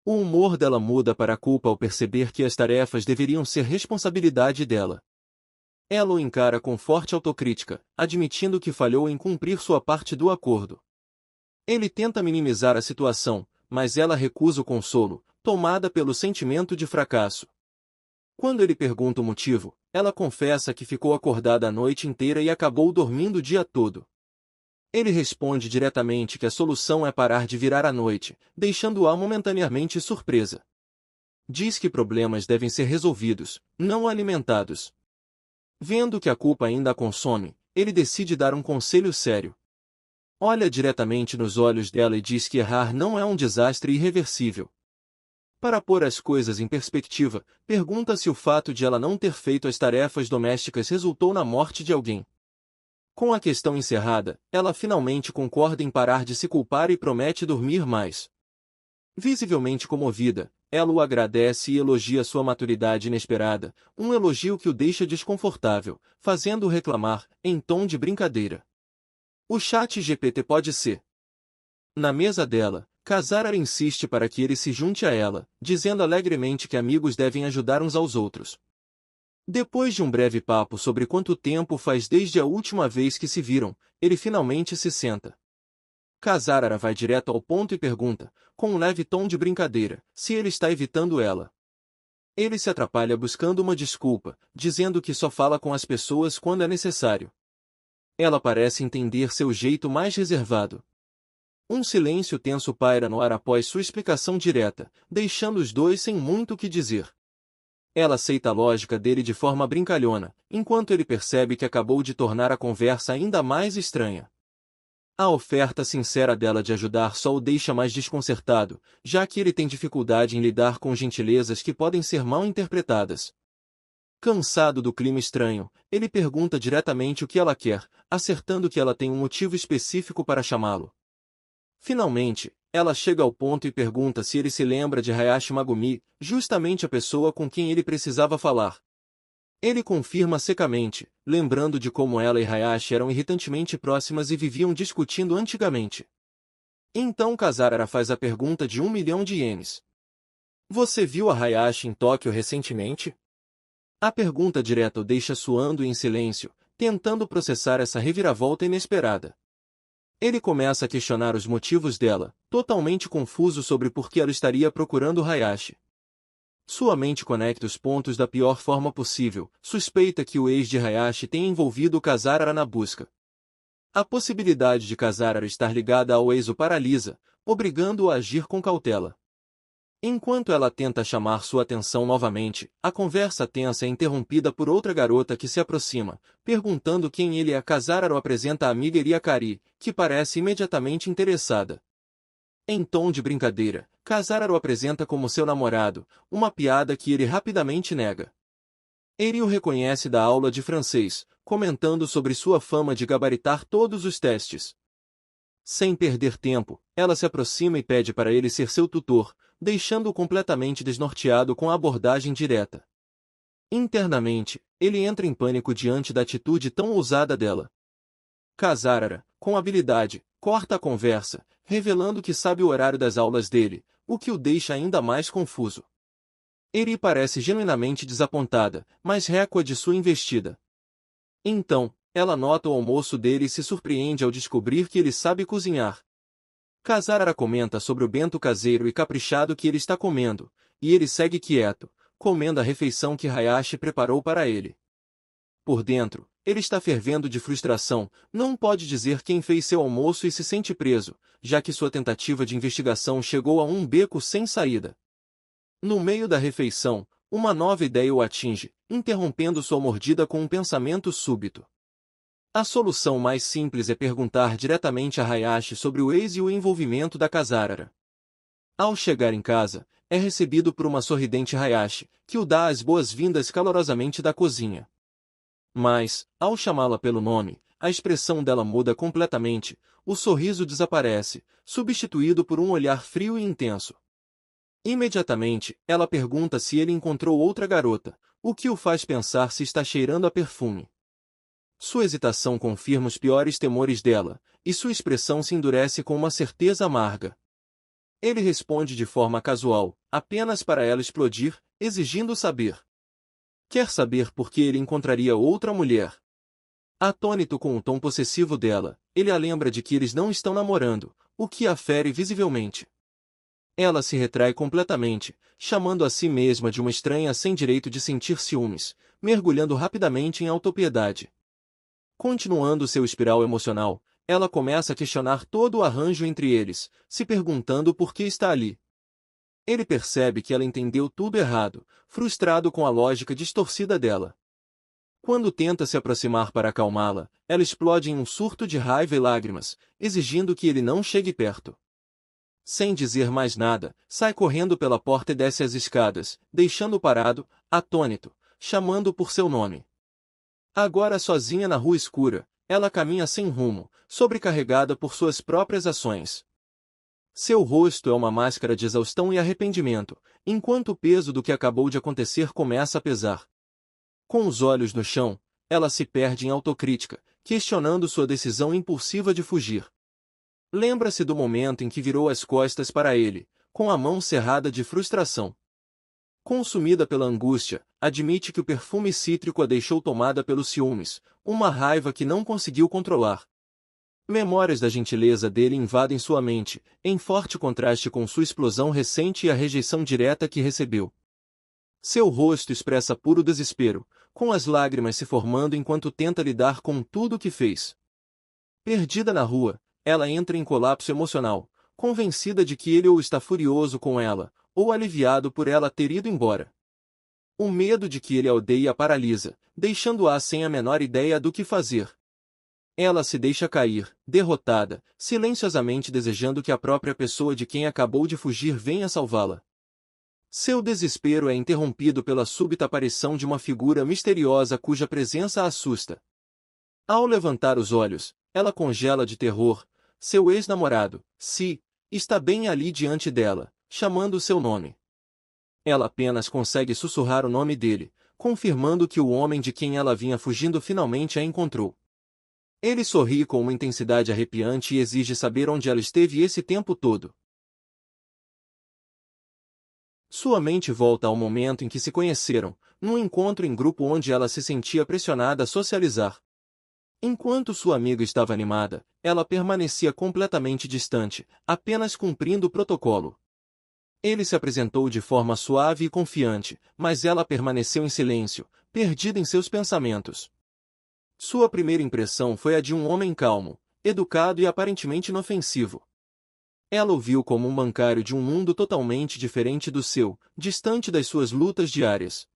O humor dela muda para a culpa ao perceber que as tarefas deveriam ser responsabilidade dela. Ela o encara com forte autocrítica, admitindo que falhou em cumprir sua parte do acordo. Ele tenta minimizar a situação, mas ela recusa o consolo, tomada pelo sentimento de fracasso. Quando ele pergunta o motivo, ela confessa que ficou acordada a noite inteira e acabou dormindo o dia todo. Ele responde diretamente que a solução é parar de virar à noite, deixando-a momentaneamente surpresa. Diz que problemas devem ser resolvidos, não alimentados. Vendo que a culpa ainda a consome, ele decide dar um conselho sério. Olha diretamente nos olhos dela e diz que errar não é um desastre irreversível. Para pôr as coisas em perspectiva, pergunta se o fato de ela não ter feito as tarefas domésticas resultou na morte de alguém. Com a questão encerrada, ela finalmente concorda em parar de se culpar e promete dormir mais. Visivelmente comovida, ela o agradece e elogia sua maturidade inesperada, um elogio que o deixa desconfortável, fazendo-o reclamar, em tom de brincadeira. O chat GPT pode ser. Na mesa dela, Kazarara insiste para que ele se junte a ela, dizendo alegremente que amigos devem ajudar uns aos outros. Depois de um breve papo sobre quanto tempo faz desde a última vez que se viram, ele finalmente se senta. Kazarara vai direto ao ponto e pergunta, com um leve tom de brincadeira, se ele está evitando ela. Ele se atrapalha buscando uma desculpa, dizendo que só fala com as pessoas quando é necessário. Ela parece entender seu jeito mais reservado. Um silêncio tenso paira no ar após sua explicação direta, deixando os dois sem muito o que dizer. Ela aceita a lógica dele de forma brincalhona, enquanto ele percebe que acabou de tornar a conversa ainda mais estranha. A oferta sincera dela de ajudar só o deixa mais desconcertado, já que ele tem dificuldade em lidar com gentilezas que podem ser mal interpretadas. Cansado do clima estranho, ele pergunta diretamente o que ela quer, acertando que ela tem um motivo específico para chamá-lo. Finalmente, ela chega ao ponto e pergunta se ele se lembra de Hayashi Megumi, justamente a pessoa com quem ele precisava falar. Ele confirma secamente, lembrando de como ela e Hayashi eram irritantemente próximas e viviam discutindo antigamente. Então Kazarara faz a pergunta de 1 milhão de ienes. Você viu a Hayashi em Tóquio recentemente? A pergunta direta o deixa suando em silêncio, tentando processar essa reviravolta inesperada. Ele começa a questionar os motivos dela, totalmente confuso sobre por que ela estaria procurando Hayashi. Sua mente conecta os pontos da pior forma possível, suspeita que o ex de Hayashi tenha envolvido Kazarara na busca. A possibilidade de Kazarara estar ligada ao ex o paralisa, obrigando-o a agir com cautela. Enquanto ela tenta chamar sua atenção novamente, a conversa tensa é interrompida por outra garota que se aproxima, perguntando quem ele é. Casara o apresenta a amiga Iriakari, que parece imediatamente interessada. Em tom de brincadeira, Casara o apresenta como seu namorado, uma piada que ele rapidamente nega. Eri o reconhece da aula de francês, comentando sobre sua fama de gabaritar todos os testes. Sem perder tempo, ela se aproxima e pede para ele ser seu tutor, deixando-o completamente desnorteado com a abordagem direta. Internamente, ele entra em pânico diante da atitude tão ousada dela. Casara, com habilidade, corta a conversa, revelando que sabe o horário das aulas dele, o que o deixa ainda mais confuso. Eri parece genuinamente desapontada, mas recua de sua investida. Então, ela nota o almoço dele e se surpreende ao descobrir que ele sabe cozinhar. Casara comenta sobre o bento caseiro e caprichado que ele está comendo, e ele segue quieto, comendo a refeição que Hayashi preparou para ele. Por dentro, ele está fervendo de frustração, não pode dizer quem fez seu almoço e se sente preso, já que sua tentativa de investigação chegou a um beco sem saída. No meio da refeição, uma nova ideia o atinge, interrompendo sua mordida com um pensamento súbito. A solução mais simples é perguntar diretamente a Hayashi sobre o ex e o envolvimento da Casara. Ao chegar em casa, é recebido por uma sorridente Hayashi, que o dá as boas-vindas calorosamente da cozinha. Mas, ao chamá-la pelo nome, a expressão dela muda completamente, o sorriso desaparece, substituído por um olhar frio e intenso. Imediatamente, ela pergunta se ele encontrou outra garota, o que o faz pensar se está cheirando a perfume. Sua hesitação confirma os piores temores dela, e sua expressão se endurece com uma certeza amarga. Ele responde de forma casual, apenas para ela explodir, exigindo saber. Quer saber por que ele encontraria outra mulher? Atônito com o tom possessivo dela, ele a lembra de que eles não estão namorando, o que a fere visivelmente. Ela se retrai completamente, chamando a si mesma de uma estranha sem direito de sentir ciúmes, mergulhando rapidamente em autopiedade. Continuando seu espiral emocional, ela começa a questionar todo o arranjo entre eles, se perguntando por que está ali. Ele percebe que ela entendeu tudo errado, frustrado com a lógica distorcida dela. Quando tenta se aproximar para acalmá-la, ela explode em um surto de raiva e lágrimas, exigindo que ele não chegue perto. Sem dizer mais nada, sai correndo pela porta e desce as escadas, deixando-o parado, atônito, chamando-o por seu nome. Agora sozinha na rua escura, ela caminha sem rumo, sobrecarregada por suas próprias ações. Seu rosto é uma máscara de exaustão e arrependimento, enquanto o peso do que acabou de acontecer começa a pesar. Com os olhos no chão, ela se perde em autocrítica, questionando sua decisão impulsiva de fugir. Lembra-se do momento em que virou as costas para ele, com a mão cerrada de frustração. Consumida pela angústia, admite que o perfume cítrico a deixou tomada pelos ciúmes, uma raiva que não conseguiu controlar. Memórias da gentileza dele invadem sua mente, em forte contraste com sua explosão recente e a rejeição direta que recebeu. Seu rosto expressa puro desespero, com as lágrimas se formando enquanto tenta lidar com tudo o que fez. Perdida na rua, ela entra em colapso emocional, convencida de que ele ou está furioso com ela, ou aliviado por ela ter ido embora. O medo de que ele a odeie a paralisa, deixando-a sem a menor ideia do que fazer. Ela se deixa cair, derrotada, silenciosamente desejando que a própria pessoa de quem acabou de fugir venha salvá-la. Seu desespero é interrompido pela súbita aparição de uma figura misteriosa cuja presença a assusta. Ao levantar os olhos, ela congela de terror. Seu ex-namorado, Si, está bem ali diante dela, chamando seu nome. Ela apenas consegue sussurrar o nome dele, confirmando que o homem de quem ela vinha fugindo finalmente a encontrou. Ele sorri com uma intensidade arrepiante e exige saber onde ela esteve esse tempo todo. Sua mente volta ao momento em que se conheceram, num encontro em grupo onde ela se sentia pressionada a socializar. Enquanto sua amiga estava animada, ela permanecia completamente distante, apenas cumprindo o protocolo. Ele se apresentou de forma suave e confiante, mas ela permaneceu em silêncio, perdida em seus pensamentos. Sua primeira impressão foi a de um homem calmo, educado e aparentemente inofensivo. Ela o viu como um bancário de um mundo totalmente diferente do seu, distante das suas lutas diárias.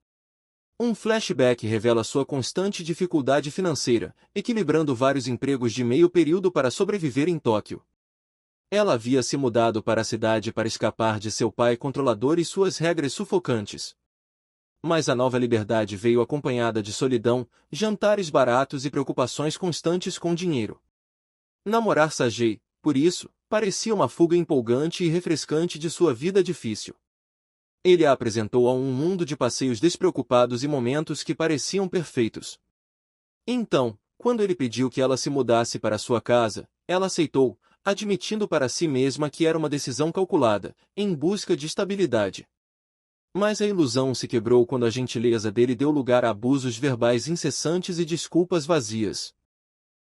Um flashback revela sua constante dificuldade financeira, equilibrando vários empregos de meio período para sobreviver em Tóquio. Ela havia se mudado para a cidade para escapar de seu pai controlador e suas regras sufocantes. Mas a nova liberdade veio acompanhada de solidão, jantares baratos e preocupações constantes com dinheiro. Namorar Sajei, por isso, parecia uma fuga empolgante e refrescante de sua vida difícil. Ele a apresentou a um mundo de passeios despreocupados e momentos que pareciam perfeitos. Então, quando ele pediu que ela se mudasse para sua casa, ela aceitou, admitindo para si mesma que era uma decisão calculada, em busca de estabilidade. Mas a ilusão se quebrou quando a gentileza dele deu lugar a abusos verbais incessantes e desculpas vazias.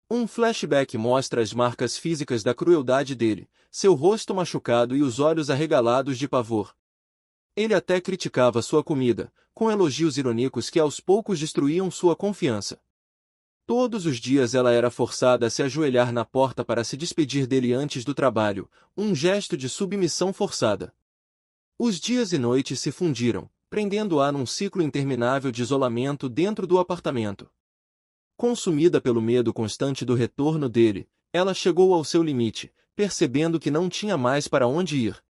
Um flashback mostra as marcas físicas da crueldade dele, seu rosto machucado e os olhos arregalados de pavor. Ele até criticava sua comida, com elogios irônicos que aos poucos destruíam sua confiança. Todos os dias ela era forçada a se ajoelhar na porta para se despedir dele antes do trabalho, um gesto de submissão forçada. Os dias e noites se fundiram, prendendo-a num ciclo interminável de isolamento dentro do apartamento. Consumida pelo medo constante do retorno dele, ela chegou ao seu limite, percebendo que não tinha mais para onde ir.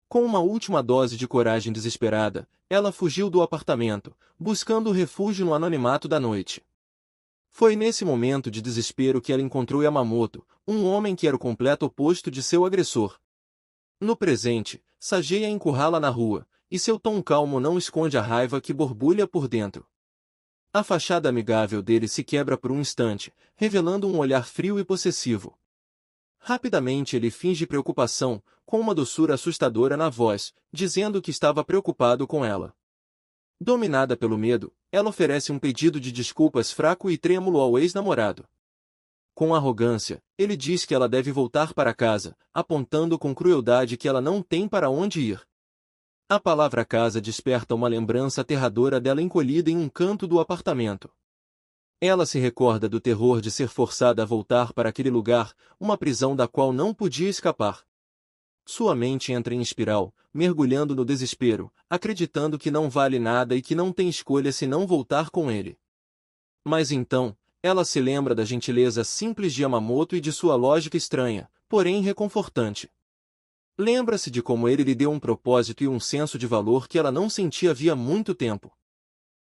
Com uma última dose de coragem desesperada, ela fugiu do apartamento, buscando refúgio no anonimato da noite. Foi nesse momento de desespero que ela encontrou Yamamoto, um homem que era o completo oposto de seu agressor. No presente, Sajei a encurrala na rua, e seu tom calmo não esconde a raiva que borbulha por dentro. A fachada amigável dele se quebra por um instante, revelando um olhar frio e possessivo. Rapidamente ele finge preocupação, com uma doçura assustadora na voz, dizendo que estava preocupado com ela. Dominada pelo medo, ela oferece um pedido de desculpas fraco e trêmulo ao ex-namorado. Com arrogância, ele diz que ela deve voltar para casa, apontando com crueldade que ela não tem para onde ir. A palavra casa desperta uma lembrança aterradora dela encolhida em um canto do apartamento. Ela se recorda do terror de ser forçada a voltar para aquele lugar, uma prisão da qual não podia escapar. Sua mente entra em espiral, mergulhando no desespero, acreditando que não vale nada e que não tem escolha se não voltar com ele. Mas então, ela se lembra da gentileza simples de Yamamoto e de sua lógica estranha, porém reconfortante. Lembra-se de como ele lhe deu um propósito e um senso de valor que ela não sentia havia muito tempo.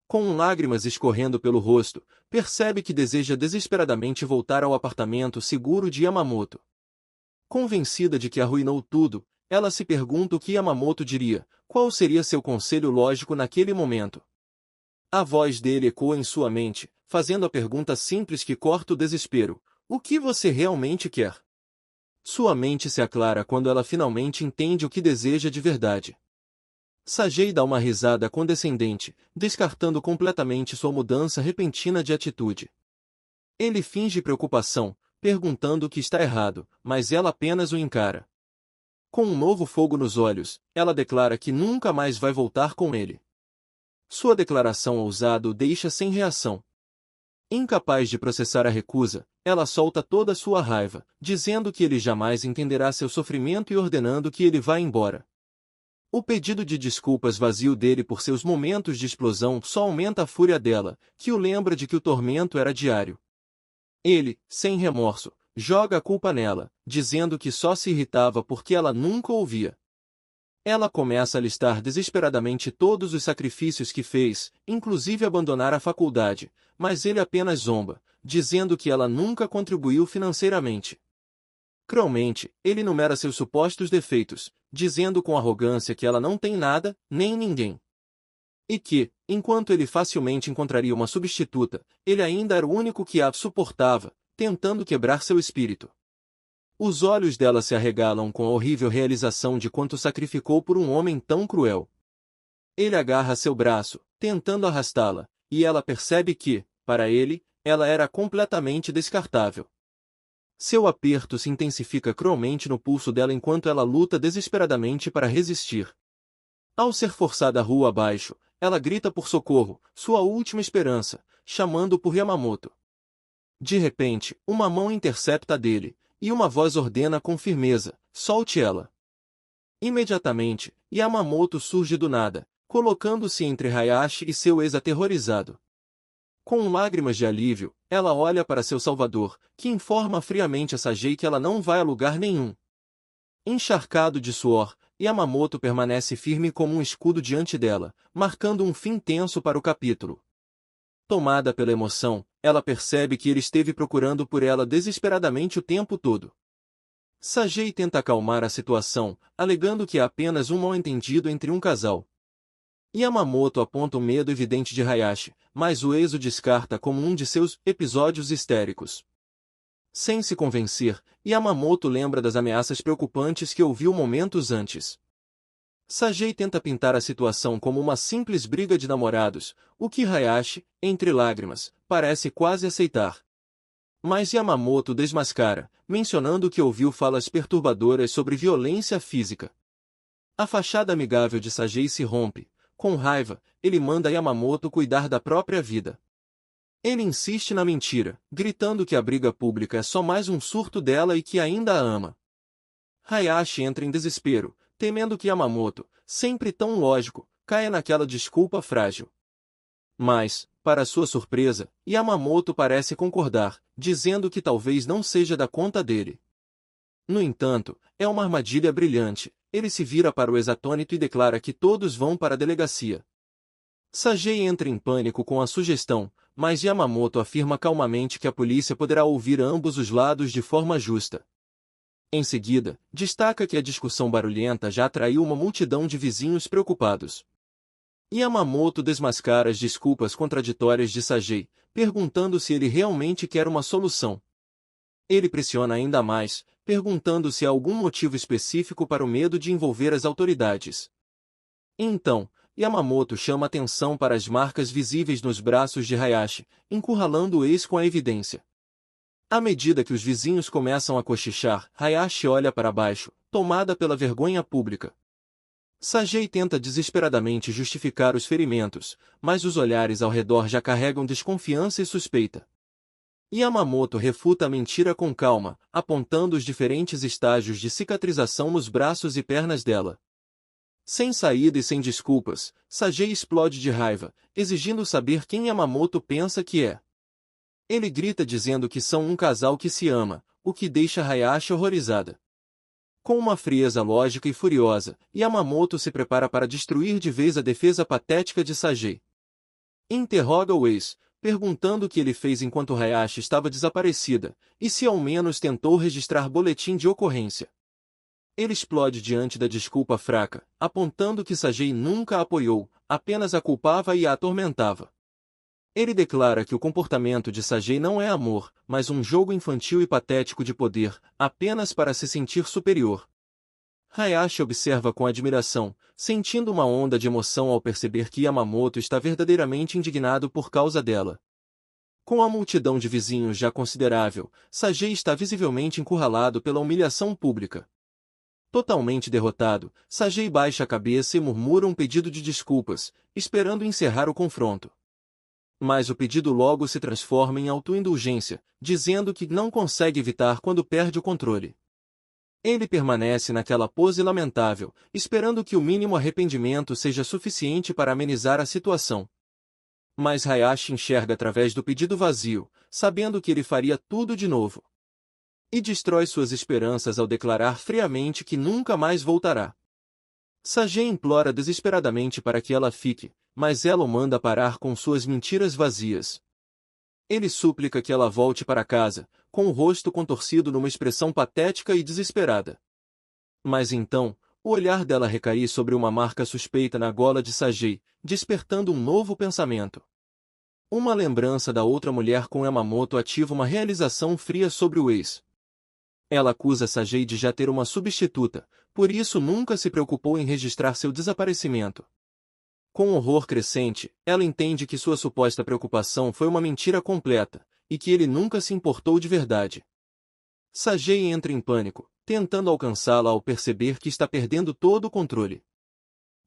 Com lágrimas escorrendo pelo rosto, percebe que deseja desesperadamente voltar ao apartamento seguro de Yamamoto. Convencida de que arruinou tudo, ela se pergunta o que Yamamoto diria, qual seria seu conselho lógico naquele momento. A voz dele ecoa em sua mente, fazendo a pergunta simples que corta o desespero: o que você realmente quer? Sua mente se aclara quando ela finalmente entende o que deseja de verdade. Sajei dá uma risada condescendente, descartando completamente sua mudança repentina de atitude. Ele finge preocupação, perguntando o que está errado, mas ela apenas o encara. Com um novo fogo nos olhos, ela declara que nunca mais vai voltar com ele. Sua declaração ousada o deixa sem reação. Incapaz de processar a recusa, ela solta toda a sua raiva, dizendo que ele jamais entenderá seu sofrimento e ordenando que ele vá embora. O pedido de desculpas vazio dele por seus momentos de explosão só aumenta a fúria dela, que o lembra de que o tormento era diário. Ele, sem remorso, joga a culpa nela, dizendo que só se irritava porque ela nunca ouvia. Ela começa a listar desesperadamente todos os sacrifícios que fez, inclusive abandonar a faculdade, mas ele apenas zomba, dizendo que ela nunca contribuiu financeiramente. Cruelmente, ele enumera seus supostos defeitos, dizendo com arrogância que ela não tem nada, nem ninguém. E que, enquanto ele facilmente encontraria uma substituta, ele ainda era o único que a suportava, tentando quebrar seu espírito. Os olhos dela se arregalam com a horrível realização de quanto sacrificou por um homem tão cruel. Ele agarra seu braço, tentando arrastá-la, e ela percebe que, para ele, ela era completamente descartável. Seu aperto se intensifica cruelmente no pulso dela enquanto ela luta desesperadamente para resistir. Ao ser forçada rua abaixo, ela grita por socorro, sua última esperança, chamando por Yamamoto. De repente, uma mão intercepta a dele, e uma voz ordena com firmeza: solte ela. Imediatamente, Yamamoto surge do nada, colocando-se entre Hayashi e seu ex aterrorizado. Com lágrimas de alívio, ela olha para seu salvador, que informa friamente a Sajei que ela não vai a lugar nenhum. Encharcado de suor, Yamamoto permanece firme como um escudo diante dela, marcando um fim tenso para o capítulo. Tomada pela emoção, ela percebe que ele esteve procurando por ela desesperadamente o tempo todo. Sajei tenta acalmar a situação, alegando que é apenas um mal-entendido entre um casal. Yamamoto aponta o medo evidente de Hayashi, mas o ex o descarta como um de seus episódios histéricos. Sem se convencer, Yamamoto lembra das ameaças preocupantes que ouviu momentos antes. Sajei tenta pintar a situação como uma simples briga de namorados, o que Hayashi, entre lágrimas, parece quase aceitar. Mas Yamamoto desmascara, mencionando que ouviu falas perturbadoras sobre violência física. A fachada amigável de Sajei se rompe. Com raiva, ele manda Yamamoto cuidar da própria vida. Ele insiste na mentira, gritando que a briga pública é só mais um surto dela e que ainda a ama. Hayashi entra em desespero, temendo que Yamamoto, sempre tão lógico, caia naquela desculpa frágil. Mas, para sua surpresa, Yamamoto parece concordar, dizendo que talvez não seja da conta dele. No entanto, é uma armadilha brilhante. Ele se vira para o ex-atônito e declara que todos vão para a delegacia. Sajei entra em pânico com a sugestão, mas Yamamoto afirma calmamente que a polícia poderá ouvir ambos os lados de forma justa. Em seguida, destaca que a discussão barulhenta já atraiu uma multidão de vizinhos preocupados. Yamamoto desmascara as desculpas contraditórias de Sajei, perguntando se ele realmente quer uma solução. Ele pressiona ainda mais, perguntando se há algum motivo específico para o medo de envolver as autoridades. Então, Yamamoto chama atenção para as marcas visíveis nos braços de Hayashi, encurralando o ex com a evidência. À medida que os vizinhos começam a cochichar, Hayashi olha para baixo, tomada pela vergonha pública. Sajei tenta desesperadamente justificar os ferimentos, mas os olhares ao redor já carregam desconfiança e suspeita. Yamamoto refuta a mentira com calma, apontando os diferentes estágios de cicatrização nos braços e pernas dela. Sem saída e sem desculpas, Sajei explode de raiva, exigindo saber quem Yamamoto pensa que é. Ele grita dizendo que são um casal que se ama, o que deixa Hayashi horrorizada. Com uma frieza lógica e furiosa, Yamamoto se prepara para destruir de vez a defesa patética de Sajei. Interroga o ex, perguntando o que ele fez enquanto Hayashi estava desaparecida, e se ao menos tentou registrar boletim de ocorrência. Ele explode diante da desculpa fraca, apontando que Sajei nunca a apoiou, apenas a culpava e a atormentava. Ele declara que o comportamento de Sajei não é amor, mas um jogo infantil e patético de poder, apenas para se sentir superior. Hayashi observa com admiração, sentindo uma onda de emoção ao perceber que Yamamoto está verdadeiramente indignado por causa dela. Com a multidão de vizinhos já considerável, Sajei está visivelmente encurralado pela humilhação pública. Totalmente derrotado, Sajei baixa a cabeça e murmura um pedido de desculpas, esperando encerrar o confronto. Mas o pedido logo se transforma em autoindulgência, dizendo que não consegue evitar quando perde o controle. Ele permanece naquela pose lamentável, esperando que o mínimo arrependimento seja suficiente para amenizar a situação. Mas Hayashi enxerga através do pedido vazio, sabendo que ele faria tudo de novo. E destrói suas esperanças ao declarar friamente que nunca mais voltará. Sajei implora desesperadamente para que ela fique, mas ela o manda parar com suas mentiras vazias. Ele súplica que ela volte para casa, com o rosto contorcido numa expressão patética e desesperada. Mas então, o olhar dela recai sobre uma marca suspeita na gola de Sajei, despertando um novo pensamento. Uma lembrança da outra mulher com Yamamoto ativa uma realização fria sobre o ex. Ela acusa Sajei de já ter uma substituta, por isso nunca se preocupou em registrar seu desaparecimento. Com horror crescente, ela entende que sua suposta preocupação foi uma mentira completa, e que ele nunca se importou de verdade. Sajei entra em pânico, tentando alcançá-la ao perceber que está perdendo todo o controle.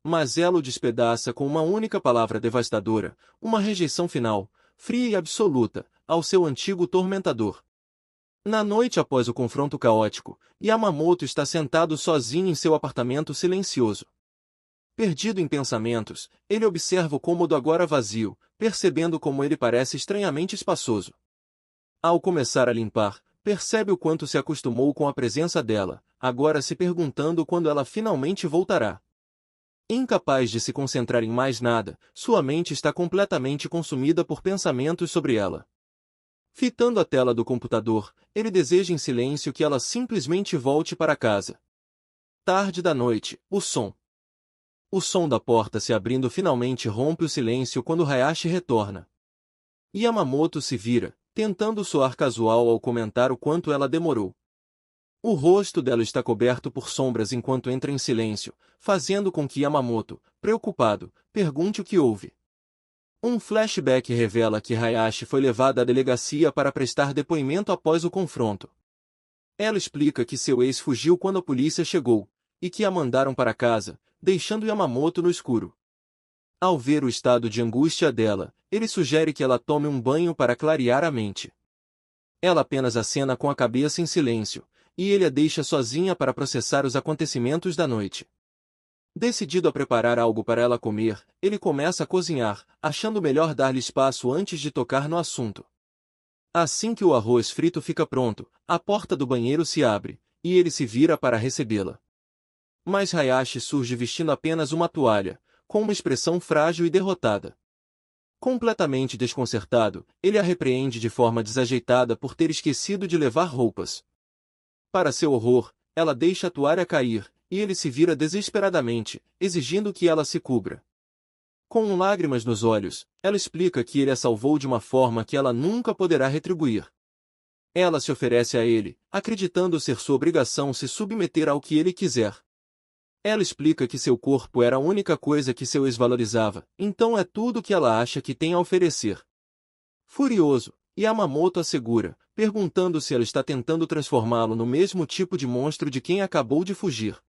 Mas ela o despedaça com uma única palavra devastadora, uma rejeição final, fria e absoluta, ao seu antigo tormentador. Na noite após o confronto caótico, Yamamoto está sentado sozinho em seu apartamento silencioso. Perdido em pensamentos, ele observa o cômodo agora vazio, percebendo como ele parece estranhamente espaçoso. Ao começar a limpar, percebe o quanto se acostumou com a presença dela, agora se perguntando quando ela finalmente voltará. Incapaz de se concentrar em mais nada, sua mente está completamente consumida por pensamentos sobre ela. Fitando a tela do computador, ele deseja em silêncio que ela simplesmente volte para casa. Tarde da noite, o som. O som da porta se abrindo finalmente rompe o silêncio quando Hayashi retorna. Yamamoto se vira, tentando soar casual ao comentar o quanto ela demorou. O rosto dela está coberto por sombras enquanto entra em silêncio, fazendo com que Yamamoto, preocupado, pergunte o que houve. Um flashback revela que Hayashi foi levada à delegacia para prestar depoimento após o confronto. Ela explica que seu ex fugiu quando a polícia chegou, e que a mandaram para casa, deixando Yamamoto no escuro. Ao ver o estado de angústia dela, ele sugere que ela tome um banho para clarear a mente. Ela apenas acena com a cabeça em silêncio, e ele a deixa sozinha para processar os acontecimentos da noite. Decidido a preparar algo para ela comer, ele começa a cozinhar, achando melhor dar-lhe espaço antes de tocar no assunto. Assim que o arroz frito fica pronto, a porta do banheiro se abre, e ele se vira para recebê-la. Mas Hayashi surge vestindo apenas uma toalha, com uma expressão frágil e derrotada. Completamente desconcertado, ele a repreende de forma desajeitada por ter esquecido de levar roupas. Para seu horror, ela deixa a toalha cair, e ele se vira desesperadamente, exigindo que ela se cubra. Com lágrimas nos olhos, ela explica que ele a salvou de uma forma que ela nunca poderá retribuir. Ela se oferece a ele, acreditando ser sua obrigação se submeter ao que ele quiser. Ela explica que seu corpo era a única coisa que seu ex valorizava, então é tudo que ela acha que tem a oferecer. Furioso, Yamamoto assegura, perguntando se ela está tentando transformá-lo no mesmo tipo de monstro de quem acabou de fugir.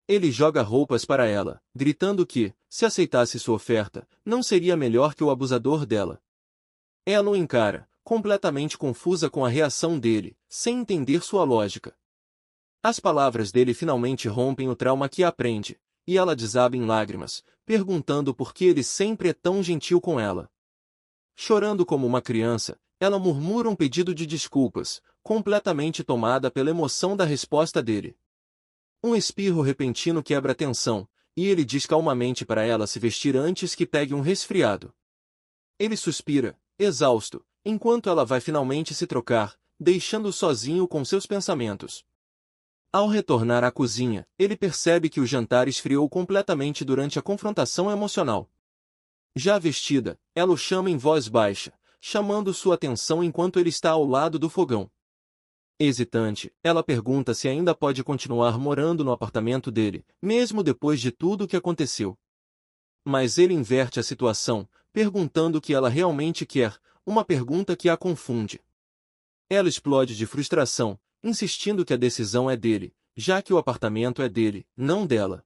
Ele joga roupas para ela, gritando que, se aceitasse sua oferta, não seria melhor que o abusador dela. Ela o encara, completamente confusa com a reação dele, sem entender sua lógica. As palavras dele finalmente rompem o trauma que aprende, e ela desaba em lágrimas, perguntando por que ele sempre é tão gentil com ela. Chorando como uma criança, ela murmura um pedido de desculpas, completamente tomada pela emoção da resposta dele. Um espirro repentino quebra a tensão, e ele diz calmamente para ela se vestir antes que pegue um resfriado. Ele suspira, exausto, enquanto ela vai finalmente se trocar, deixando-o sozinho com seus pensamentos. Ao retornar à cozinha, ele percebe que o jantar esfriou completamente durante a confrontação emocional. Já vestida, ela o chama em voz baixa, chamando sua atenção enquanto ele está ao lado do fogão. Hesitante, ela pergunta se ainda pode continuar morando no apartamento dele, mesmo depois de tudo o que aconteceu. Mas ele inverte a situação, perguntando o que ela realmente quer, uma pergunta que a confunde. Ela explode de frustração, insistindo que a decisão é dele, já que o apartamento é dele, não dela.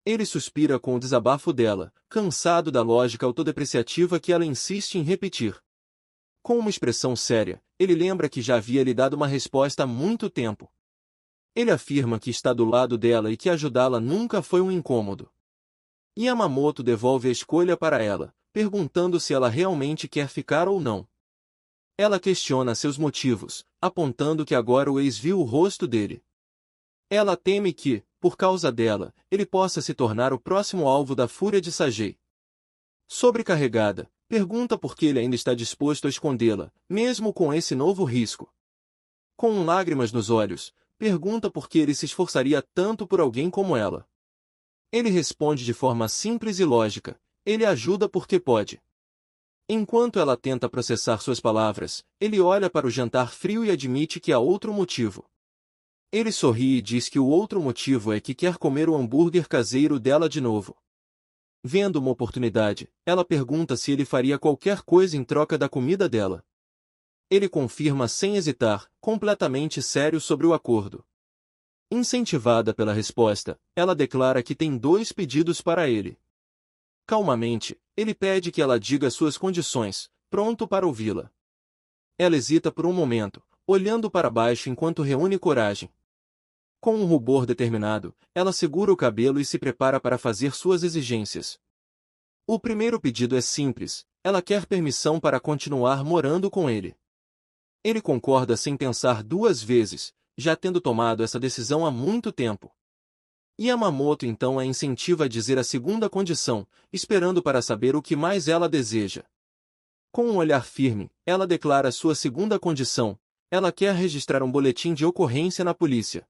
Ele suspira com o desabafo dela, cansado da lógica autodepreciativa que ela insiste em repetir. Com uma expressão séria, ele lembra que já havia lhe dado uma resposta há muito tempo. Ele afirma que está do lado dela e que ajudá-la nunca foi um incômodo. Yamamoto devolve a escolha para ela, perguntando se ela realmente quer ficar ou não. Ela questiona seus motivos, apontando que agora o ex viu o rosto dele. Ela teme que, por causa dela, ele possa se tornar o próximo alvo da fúria de Sagei. Sobrecarregada, pergunta por que ele ainda está disposto a escondê-la, mesmo com esse novo risco. Com lágrimas nos olhos, pergunta por que ele se esforçaria tanto por alguém como ela. Ele responde de forma simples e lógica, ele ajuda porque pode. Enquanto ela tenta processar suas palavras, ele olha para o jantar frio e admite que há outro motivo. Ele sorri e diz que o outro motivo é que quer comer o hambúrguer caseiro dela de novo. Vendo uma oportunidade, ela pergunta se ele faria qualquer coisa em troca da comida dela. Ele confirma sem hesitar, completamente sério sobre o acordo. Incentivada pela resposta, ela declara que tem 2 pedidos para ele. Calmamente, ele pede que ela diga suas condições, pronto para ouvi-la. Ela hesita por um momento, olhando para baixo enquanto reúne coragem. Com um rubor determinado, ela segura o cabelo e se prepara para fazer suas exigências. O primeiro pedido é simples, ela quer permissão para continuar morando com ele. Ele concorda sem pensar duas vezes, já tendo tomado essa decisão há muito tempo. Yamamoto então a incentiva a dizer a segunda condição, esperando para saber o que mais ela deseja. Com um olhar firme, ela declara sua segunda condição, ela quer registrar um boletim de ocorrência na polícia.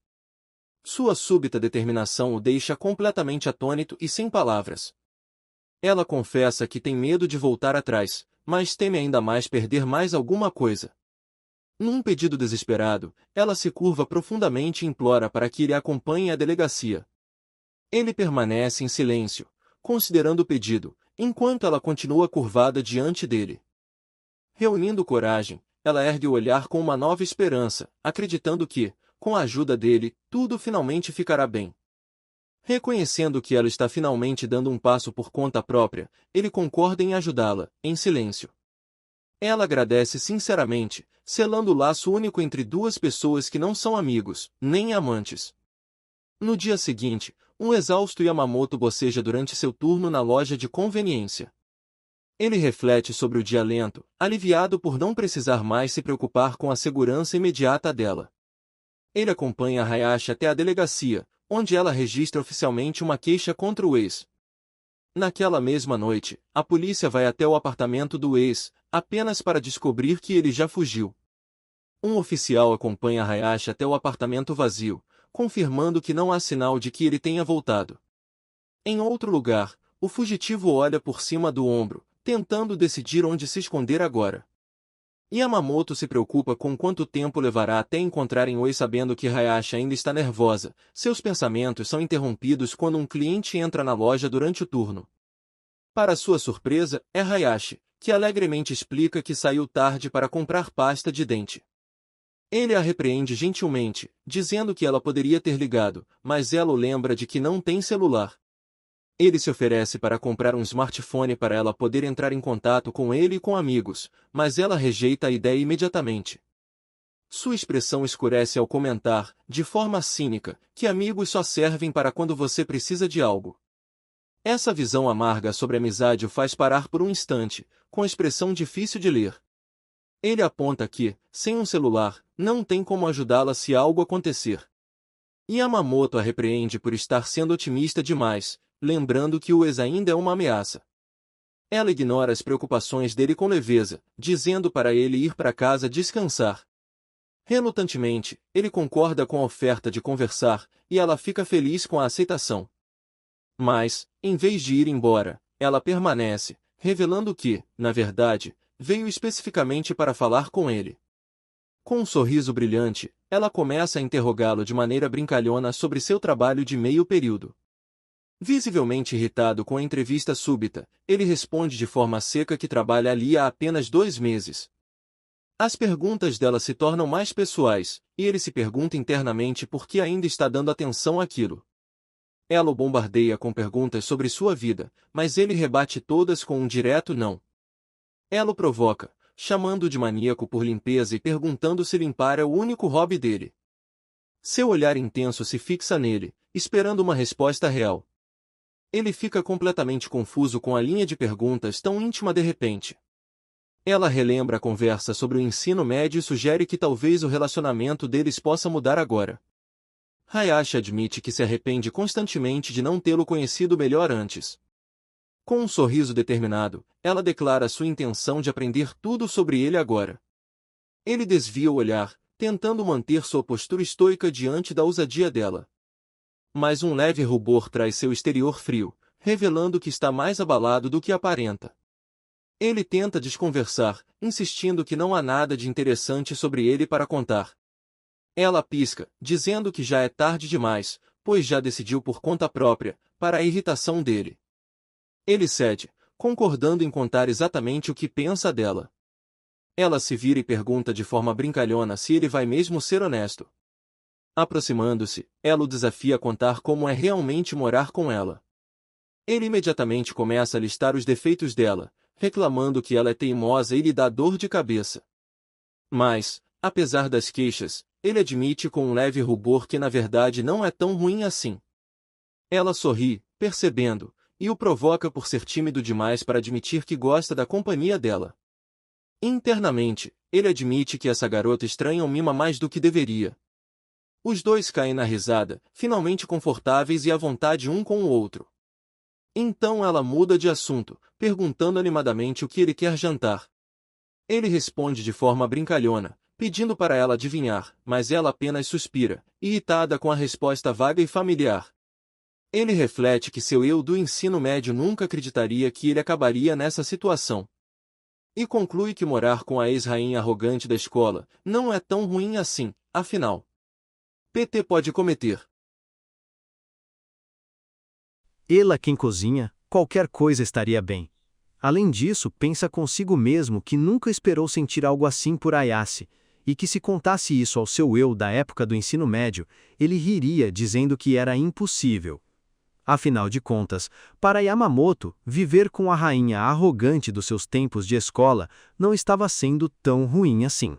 Sua súbita determinação o deixa completamente atônito e sem palavras. Ela confessa que tem medo de voltar atrás, mas teme ainda mais perder mais alguma coisa. Num pedido desesperado, ela se curva profundamente e implora para que ele a acompanhe à delegacia. Ele permanece em silêncio, considerando o pedido, enquanto ela continua curvada diante dele. Reunindo coragem, ela ergue o olhar com uma nova esperança, acreditando que, com a ajuda dele, tudo finalmente ficará bem. Reconhecendo que ela está finalmente dando um passo por conta própria, ele concorda em ajudá-la, em silêncio. Ela agradece sinceramente, selando o laço único entre duas pessoas que não são amigos, nem amantes. No dia seguinte, um exausto Yamamoto boceja durante seu turno na loja de conveniência. Ele reflete sobre o dia lento, aliviado por não precisar mais se preocupar com a segurança imediata dela. Ele acompanha Hayashi até a delegacia, onde ela registra oficialmente uma queixa contra o ex. Naquela mesma noite, a polícia vai até o apartamento do ex, apenas para descobrir que ele já fugiu. Um oficial acompanha Hayashi até o apartamento vazio, confirmando que não há sinal de que ele tenha voltado. Em outro lugar, o fugitivo olha por cima do ombro, tentando decidir onde se esconder agora. Yamamoto se preocupa com quanto tempo levará até encontrarem Oi sabendo que Hayashi ainda está nervosa. Seus pensamentos são interrompidos quando um cliente entra na loja durante o turno. Para sua surpresa, é Hayashi, que alegremente explica que saiu tarde para comprar pasta de dente. Ele a repreende gentilmente, dizendo que ela poderia ter ligado, mas ela o lembra de que não tem celular. Ele se oferece para comprar um smartphone para ela poder entrar em contato com ele e com amigos, mas ela rejeita a ideia imediatamente. Sua expressão escurece ao comentar, de forma cínica, que amigos só servem para quando você precisa de algo. Essa visão amarga sobre a amizade o faz parar por um instante, com expressão difícil de ler. Ele aponta que, sem um celular, não tem como ajudá-la se algo acontecer. Yamamoto a repreende por estar sendo otimista demais, lembrando que o ex ainda é uma ameaça. Ela ignora as preocupações dele com leveza, dizendo para ele ir para casa descansar. Relutantemente, ele concorda com a oferta de conversar, e ela fica feliz com a aceitação. Mas, em vez de ir embora, ela permanece, revelando que, na verdade, veio especificamente para falar com ele. Com um sorriso brilhante, ela começa a interrogá-lo de maneira brincalhona sobre seu trabalho de meio período. Visivelmente irritado com a entrevista súbita, ele responde de forma seca que trabalha ali há apenas 2 meses. As perguntas dela se tornam mais pessoais, e ele se pergunta internamente por que ainda está dando atenção àquilo. Ela o bombardeia com perguntas sobre sua vida, mas ele rebate todas com um direto não. Ela o provoca, chamando-o de maníaco por limpeza e perguntando se limpar é o único hobby dele. Seu olhar intenso se fixa nele, esperando uma resposta real. Ele fica completamente confuso com a linha de perguntas tão íntima de repente. Ela relembra a conversa sobre o ensino médio e sugere que talvez o relacionamento deles possa mudar agora. Hayashi admite que se arrepende constantemente de não tê-lo conhecido melhor antes. Com um sorriso determinado, ela declara sua intenção de aprender tudo sobre ele agora. Ele desvia o olhar, tentando manter sua postura estoica diante da ousadia dela. Mas um leve rubor traz seu exterior frio, revelando que está mais abalado do que aparenta. Ele tenta desconversar, insistindo que não há nada de interessante sobre ele para contar. Ela pisca, dizendo que já é tarde demais, pois já decidiu por conta própria, para a irritação dele. Ele cede, concordando em contar exatamente o que pensa dela. Ela se vira e pergunta de forma brincalhona se ele vai mesmo ser honesto. Aproximando-se, ela o desafia a contar como é realmente morar com ela. Ele imediatamente começa a listar os defeitos dela, reclamando que ela é teimosa e lhe dá dor de cabeça. Mas, Apesar das queixas, ele admite com um leve rubor que na verdade não é tão ruim assim. Ela sorri, percebendo, e o provoca por ser tímido demais para admitir que gosta da companhia dela. Internamente, ele admite que essa garota estranha o mima mais do que deveria. Os dois caem na risada, finalmente confortáveis e à vontade um com o outro. Então ela muda de assunto, perguntando animadamente o que ele quer jantar. Ele responde de forma brincalhona, pedindo para ela adivinhar, mas ela apenas suspira, irritada com a resposta vaga e familiar. Ele reflete que seu eu do ensino médio nunca acreditaria que ele acabaria nessa situação. E conclui que morar com a ex-rainha arrogante da escola não é tão ruim assim, afinal. PT pode cometer. Ela quem cozinha, qualquer coisa estaria bem. Além disso, pensa consigo mesmo que nunca esperou sentir algo assim por Ayase, e que se contasse isso ao seu eu da época do ensino médio, ele riria dizendo que era impossível. Afinal de contas, para Yamamoto, viver com a rainha arrogante dos seus tempos de escola não estava sendo tão ruim assim.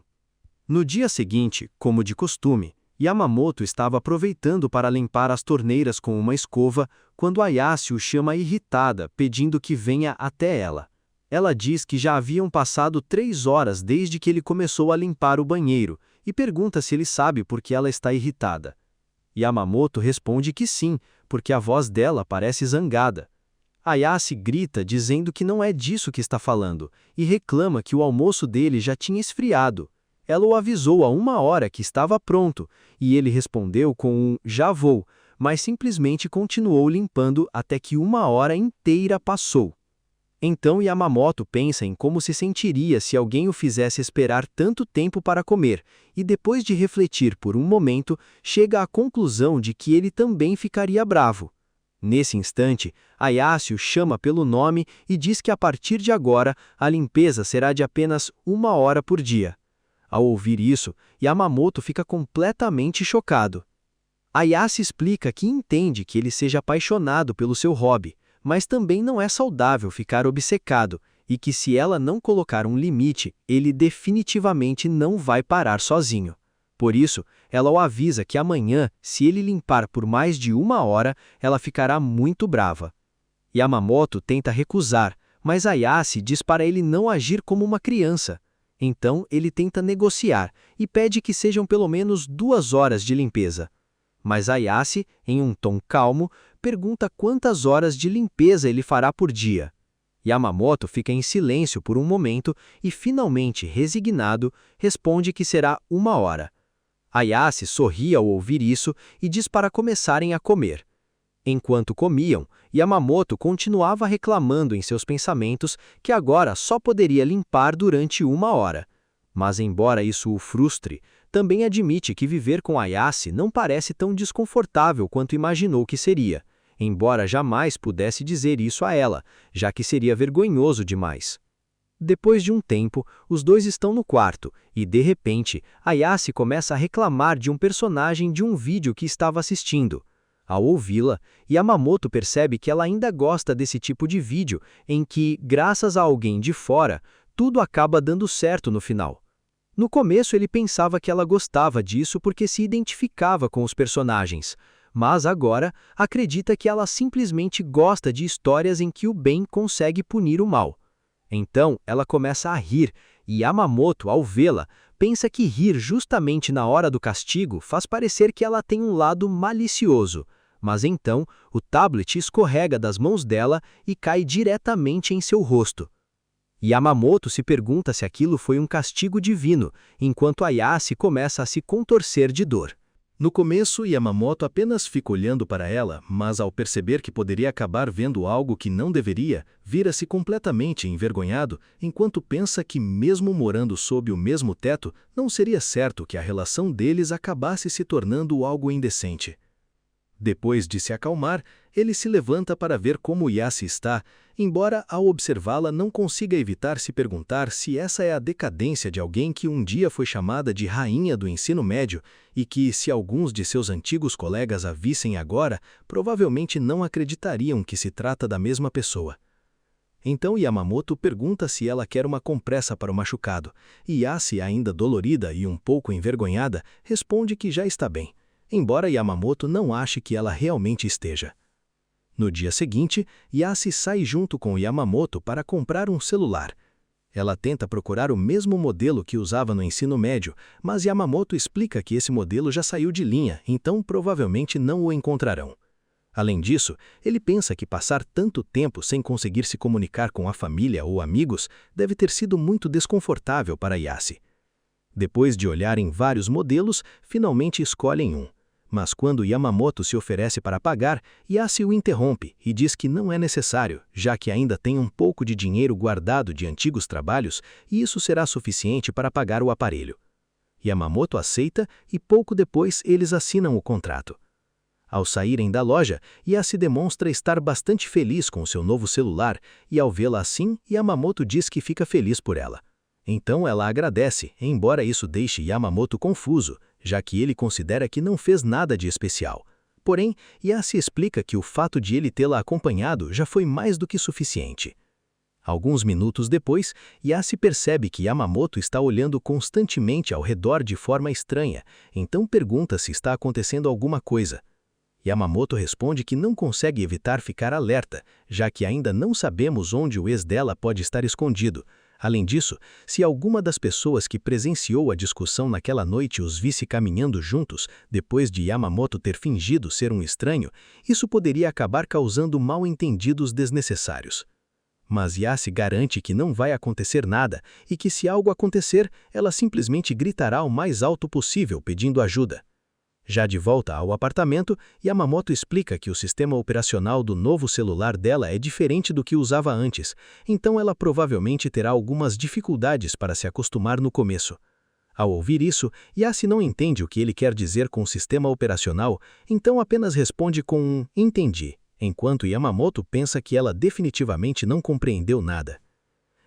No dia seguinte, como de costume, Yamamoto estava aproveitando para limpar as torneiras com uma escova, quando Ayase o chama irritada, pedindo que venha até ela. Ela diz que já haviam passado 3 horas desde que ele começou a limpar o banheiro, e pergunta se ele sabe por que ela está irritada. Yamamoto responde que sim, porque a voz dela parece zangada. Ayase grita dizendo que não é disso que está falando, e reclama que o almoço dele já tinha esfriado. Ela o avisou há 1 hora que estava pronto, e ele respondeu com um "já vou", mas simplesmente continuou limpando até que 1 hora inteira passou. Então Yamamoto pensa em como se sentiria se alguém o fizesse esperar tanto tempo para comer, e depois de refletir por um momento, chega à conclusão de que ele também ficaria bravo. Nesse instante, Ayase o chama pelo nome e diz que a partir de agora, a limpeza será de apenas 1 hora por dia. Ao ouvir isso, Yamamoto fica completamente chocado. Ayase explica que entende que ele seja apaixonado pelo seu hobby, mas também não é saudável ficar obcecado, e que se ela não colocar um limite, ele definitivamente não vai parar sozinho. Por isso, ela o avisa que amanhã, se ele limpar por mais de 1 hora, ela ficará muito brava. Yamamoto tenta recusar, mas Ayase diz para ele não agir como uma criança. Então, ele tenta negociar e pede que sejam pelo menos 2 horas de limpeza. Mas Ayase, em um tom calmo, pergunta quantas horas de limpeza ele fará por dia. Yamamoto fica em silêncio por um momento e, finalmente resignado, responde que será 1 hora. Ayase sorri ao ouvir isso e diz para começarem a comer. Enquanto comiam, Yamamoto continuava reclamando em seus pensamentos que agora só poderia limpar durante 1 hora. Mas embora isso o frustre, também admite que viver com Ayase não parece tão desconfortável quanto imaginou que seria, embora jamais pudesse dizer isso a ela, já que seria vergonhoso demais. Depois de um tempo, os dois estão no quarto e, de repente, Ayase começa a reclamar de um personagem de um vídeo que estava assistindo. Ao ouvi-la, Yamamoto percebe que ela ainda gosta desse tipo de vídeo em que, graças a alguém de fora, tudo acaba dando certo no final. No começo ele pensava que ela gostava disso porque se identificava com os personagens, mas agora acredita que ela simplesmente gosta de histórias em que o bem consegue punir o mal. Então ela começa a rir e Yamamoto, ao vê-la, pensa que rir justamente na hora do castigo faz parecer que ela tem um lado malicioso. Mas então o tablet escorrega das mãos dela e cai diretamente em seu rosto. Yamamoto se pergunta se aquilo foi um castigo divino, enquanto Ayase começa a se contorcer de dor. No começo, Yamamoto apenas fica olhando para ela, mas ao perceber que poderia acabar vendo algo que não deveria, vira-se completamente envergonhado, enquanto pensa que mesmo morando sob o mesmo teto, não seria certo que a relação deles acabasse se tornando algo indecente. Depois de se acalmar, ele se levanta para ver como Ayase está, embora ao observá-la não consiga evitar se perguntar se essa é a decadência de alguém que um dia foi chamada de rainha do ensino médio e que, se alguns de seus antigos colegas a vissem agora, provavelmente não acreditariam que se trata da mesma pessoa. Então Yamamoto pergunta se ela quer uma compressa para o machucado, e Yasi, ainda dolorida e um pouco envergonhada, responde que já está bem, embora Yamamoto não ache que ela realmente esteja. No dia seguinte, Yasi sai junto com Yamamoto para comprar um celular. Ela tenta procurar o mesmo modelo que usava no ensino médio, mas Yamamoto explica que esse modelo já saiu de linha, então provavelmente não o encontrarão. Além disso, ele pensa que passar tanto tempo sem conseguir se comunicar com a família ou amigos deve ter sido muito desconfortável para Yasi. Depois de olhar em vários modelos, finalmente escolhem um. Mas quando Yamamoto se oferece para pagar, Yasi o interrompe e diz que não é necessário, já que ainda tem um pouco de dinheiro guardado de antigos trabalhos e isso será suficiente para pagar o aparelho. Yamamoto aceita e pouco depois eles assinam o contrato. Ao saírem da loja, Yasi demonstra estar bastante feliz com seu novo celular e ao vê-la assim, Yamamoto diz que fica feliz por ela. Então ela agradece, embora isso deixe Yamamoto confuso, já que ele considera que não fez nada de especial. Porém, Yasi explica que o fato de ele tê-la acompanhado já foi mais do que suficiente. Alguns minutos depois, Yasi percebe que Yamamoto está olhando constantemente ao redor de forma estranha, então pergunta se está acontecendo alguma coisa. Yamamoto responde que não consegue evitar ficar alerta, já que ainda não sabemos onde o ex dela pode estar escondido. Além disso, se alguma das pessoas que presenciou a discussão naquela noite os visse caminhando juntos, depois de Yamamoto ter fingido ser um estranho, isso poderia acabar causando mal-entendidos desnecessários. Mas Yasi garante que não vai acontecer nada e que se algo acontecer, ela simplesmente gritará o mais alto possível pedindo ajuda. Já de volta ao apartamento, Yamamoto explica que o sistema operacional do novo celular dela é diferente do que usava antes, então ela provavelmente terá algumas dificuldades para se acostumar no começo. Ao ouvir isso, Yasi não entende o que ele quer dizer com sistema operacional, então apenas responde com um "entendi", enquanto Yamamoto pensa que ela definitivamente não compreendeu nada.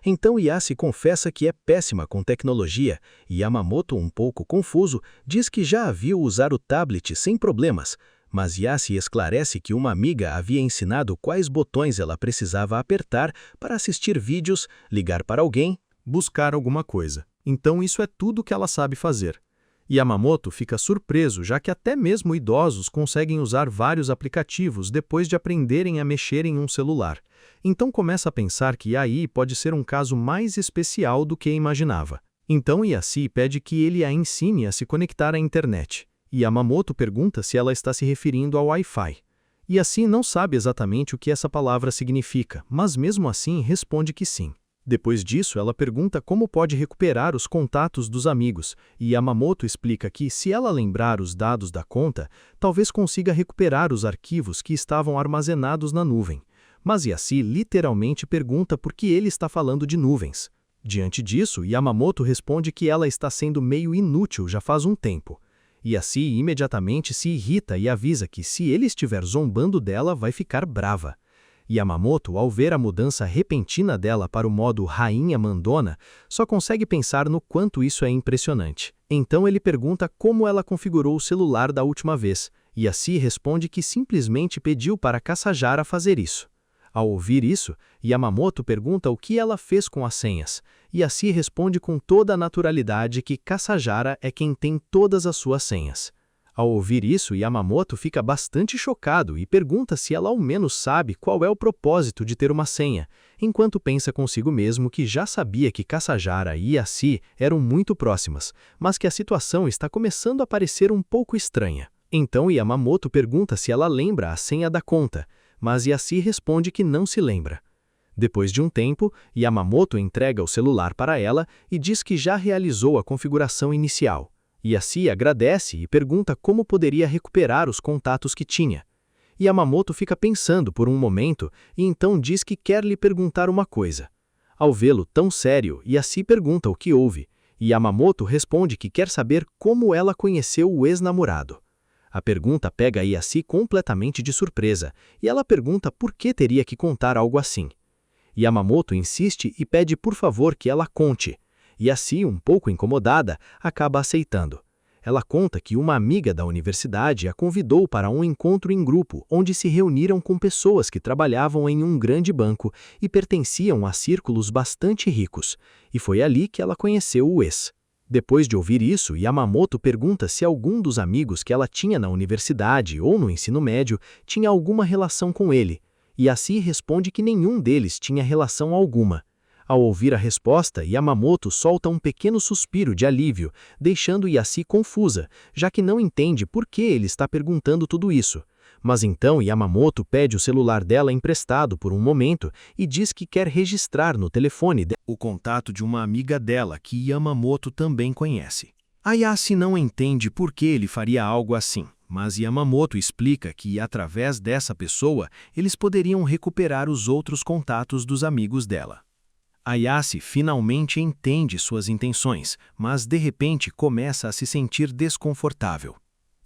Então Yasi confessa que é péssima com tecnologia e Yamamoto, um pouco confuso, diz que já a viu usar o tablet sem problemas, mas Yasi esclarece que uma amiga havia ensinado quais botões ela precisava apertar para assistir vídeos, ligar para alguém, buscar alguma coisa. Então isso é tudo que ela sabe fazer. Yamamoto fica surpreso, já que até mesmo idosos conseguem usar vários aplicativos depois de aprenderem a mexer em um celular. Então começa a pensar que AI pode ser um caso mais especial do que imaginava. Então Yasi pede que ele a ensine a se conectar à internet. Yamamoto pergunta se ela está se referindo ao Wi-Fi. Yasi não sabe exatamente o que essa palavra significa, mas mesmo assim responde que sim. Depois disso, ela pergunta como pode recuperar os contatos dos amigos, e Yamamoto explica que, se ela lembrar os dados da conta, talvez consiga recuperar os arquivos que estavam armazenados na nuvem. Mas Yasi literalmente pergunta por que ele está falando de nuvens. Diante disso, Yamamoto responde que ela está sendo meio inútil já faz um tempo. Yasi imediatamente se irrita e avisa que, se ele estiver zombando dela, vai ficar brava. Yamamoto, ao ver a mudança repentina dela para o modo Rainha Mandona, só consegue pensar no quanto isso é impressionante. Então ele pergunta como ela configurou o celular da última vez, e Yasi responde que simplesmente pediu para Kasajara fazer isso. Ao ouvir isso, Yamamoto pergunta o que ela fez com as senhas, e Yasi responde com toda a naturalidade que Kasajara é quem tem todas as suas senhas. Ao ouvir isso, Yamamoto fica bastante chocado e pergunta se ela ao menos sabe qual é o propósito de ter uma senha, enquanto pensa consigo mesmo que já sabia que Kasajara e Yasi eram muito próximas, mas que a situação está começando a parecer um pouco estranha. Então Yamamoto pergunta se ela lembra a senha da conta, mas Yasi responde que não se lembra. Depois de um tempo, Yamamoto entrega o celular para ela e diz que já realizou a configuração inicial. Yasi agradece e pergunta como poderia recuperar os contatos que tinha. Yamamoto fica pensando por um momento e então diz que quer lhe perguntar uma coisa. Ao vê-lo tão sério, Yasi pergunta o que houve, e Yamamoto responde que quer saber como ela conheceu o ex-namorado. A pergunta pega Yasi completamente de surpresa, e ela pergunta por que teria que contar algo assim. Yamamoto insiste e pede por favor que ela conte. Yasi, um pouco incomodada, acaba aceitando. Ela conta que uma amiga da universidade a convidou para um encontro em grupo onde se reuniram com pessoas que trabalhavam em um grande banco e pertenciam a círculos bastante ricos, e foi ali que ela conheceu o ex. Depois de ouvir isso, Yamamoto pergunta se algum dos amigos que ela tinha na universidade ou no ensino médio tinha alguma relação com ele, e Yassi responde que nenhum deles tinha relação alguma. Ao ouvir a resposta, Yamamoto solta um pequeno suspiro de alívio, deixando Yassi confusa, já que não entende por que ele está perguntando tudo isso. Mas então Yamamoto pede o celular dela emprestado por um momento e diz que quer registrar no telefone dela o contato de uma amiga dela que Yamamoto também conhece. A Yassi não entende por que ele faria algo assim, mas Yamamoto explica que, através dessa pessoa, eles poderiam recuperar os outros contatos dos amigos dela. A Yassi finalmente entende suas intenções, mas de repente começa a se sentir desconfortável.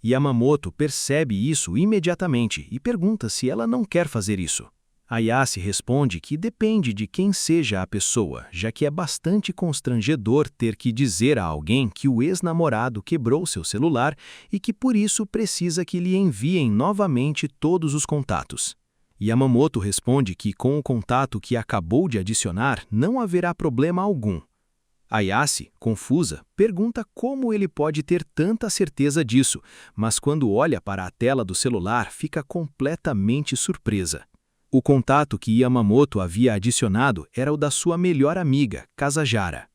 Yamamoto percebe isso imediatamente e pergunta se ela não quer fazer isso. A Yassi responde que depende de quem seja a pessoa, já que é bastante constrangedor ter que dizer a alguém que o ex-namorado quebrou seu celular e que por isso precisa que lhe enviem novamente todos os contatos. Yamamoto responde que com o contato que acabou de adicionar não haverá problema algum. A Yassi, confusa, pergunta como ele pode ter tanta certeza disso, mas quando olha para a tela do celular fica completamente surpresa. O contato que Yamamoto havia adicionado era o da sua melhor amiga, Kasajara.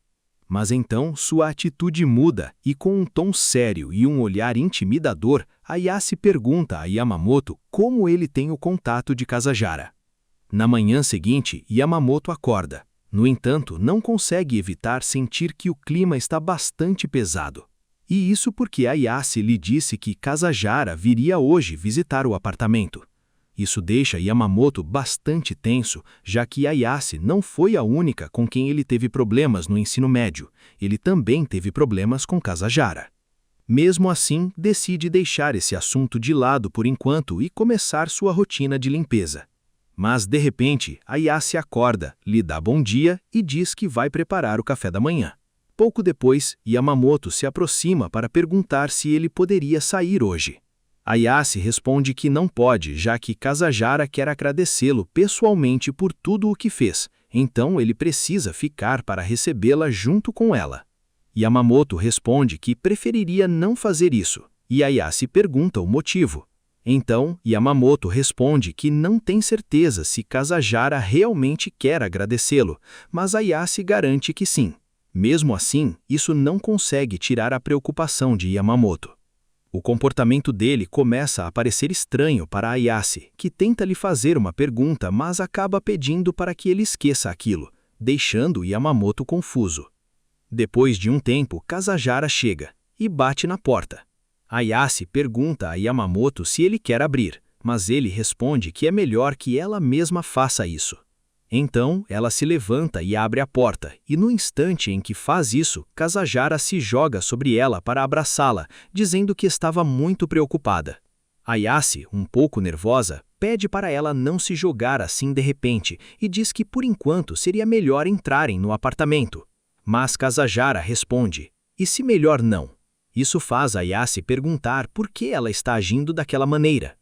Mas então sua atitude muda e com um tom sério e um olhar intimidador, a Yassi pergunta a Yamamoto como ele tem o contato de Kasajara. Na manhã seguinte, Yamamoto acorda. No entanto, não consegue evitar sentir que o clima está bastante pesado. E isso porque a Yassi lhe disse que Kasajara viria hoje visitar o apartamento. Isso deixa Yamamoto bastante tenso, já que a Yassi não foi a única com quem ele teve problemas no ensino médio. Ele também teve problemas com Kasajara. Mesmo assim, decide deixar esse assunto de lado por enquanto e começar sua rotina de limpeza. Mas, de repente, a Yassi acorda, lhe dá bom dia e diz que vai preparar o café da manhã. Pouco depois, Yamamoto se aproxima para perguntar se ele poderia sair hoje. A Yassi responde que não pode, já que Kasajara quer agradecê-lo pessoalmente por tudo o que fez, então ele precisa ficar para recebê-la junto com ela. Yamamoto responde que preferiria não fazer isso, e a Yassi pergunta o motivo. Então, Yamamoto responde que não tem certeza se Kasajara realmente quer agradecê-lo, mas a Yassi garante que sim. Mesmo assim, isso não consegue tirar a preocupação de Yamamoto. O comportamento dele começa a parecer estranho para a Yassi, que tenta lhe fazer uma pergunta, mas acaba pedindo para que ele esqueça aquilo, deixando Yamamoto confuso. Depois de um tempo, Kasajara chega e bate na porta. A Yassi pergunta a Yamamoto se ele quer abrir, mas ele responde que é melhor que ela mesma faça isso. Então, ela se levanta e abre a porta, e no instante em que faz isso, Kasajara se joga sobre ela para abraçá-la, dizendo que estava muito preocupada. A Yassi, um pouco nervosa, pede para ela não se jogar assim de repente e diz que por enquanto seria melhor entrarem no apartamento. Mas Kasajara responde, e se melhor não? Isso faz a Yassi perguntar por que ela está agindo daquela maneira.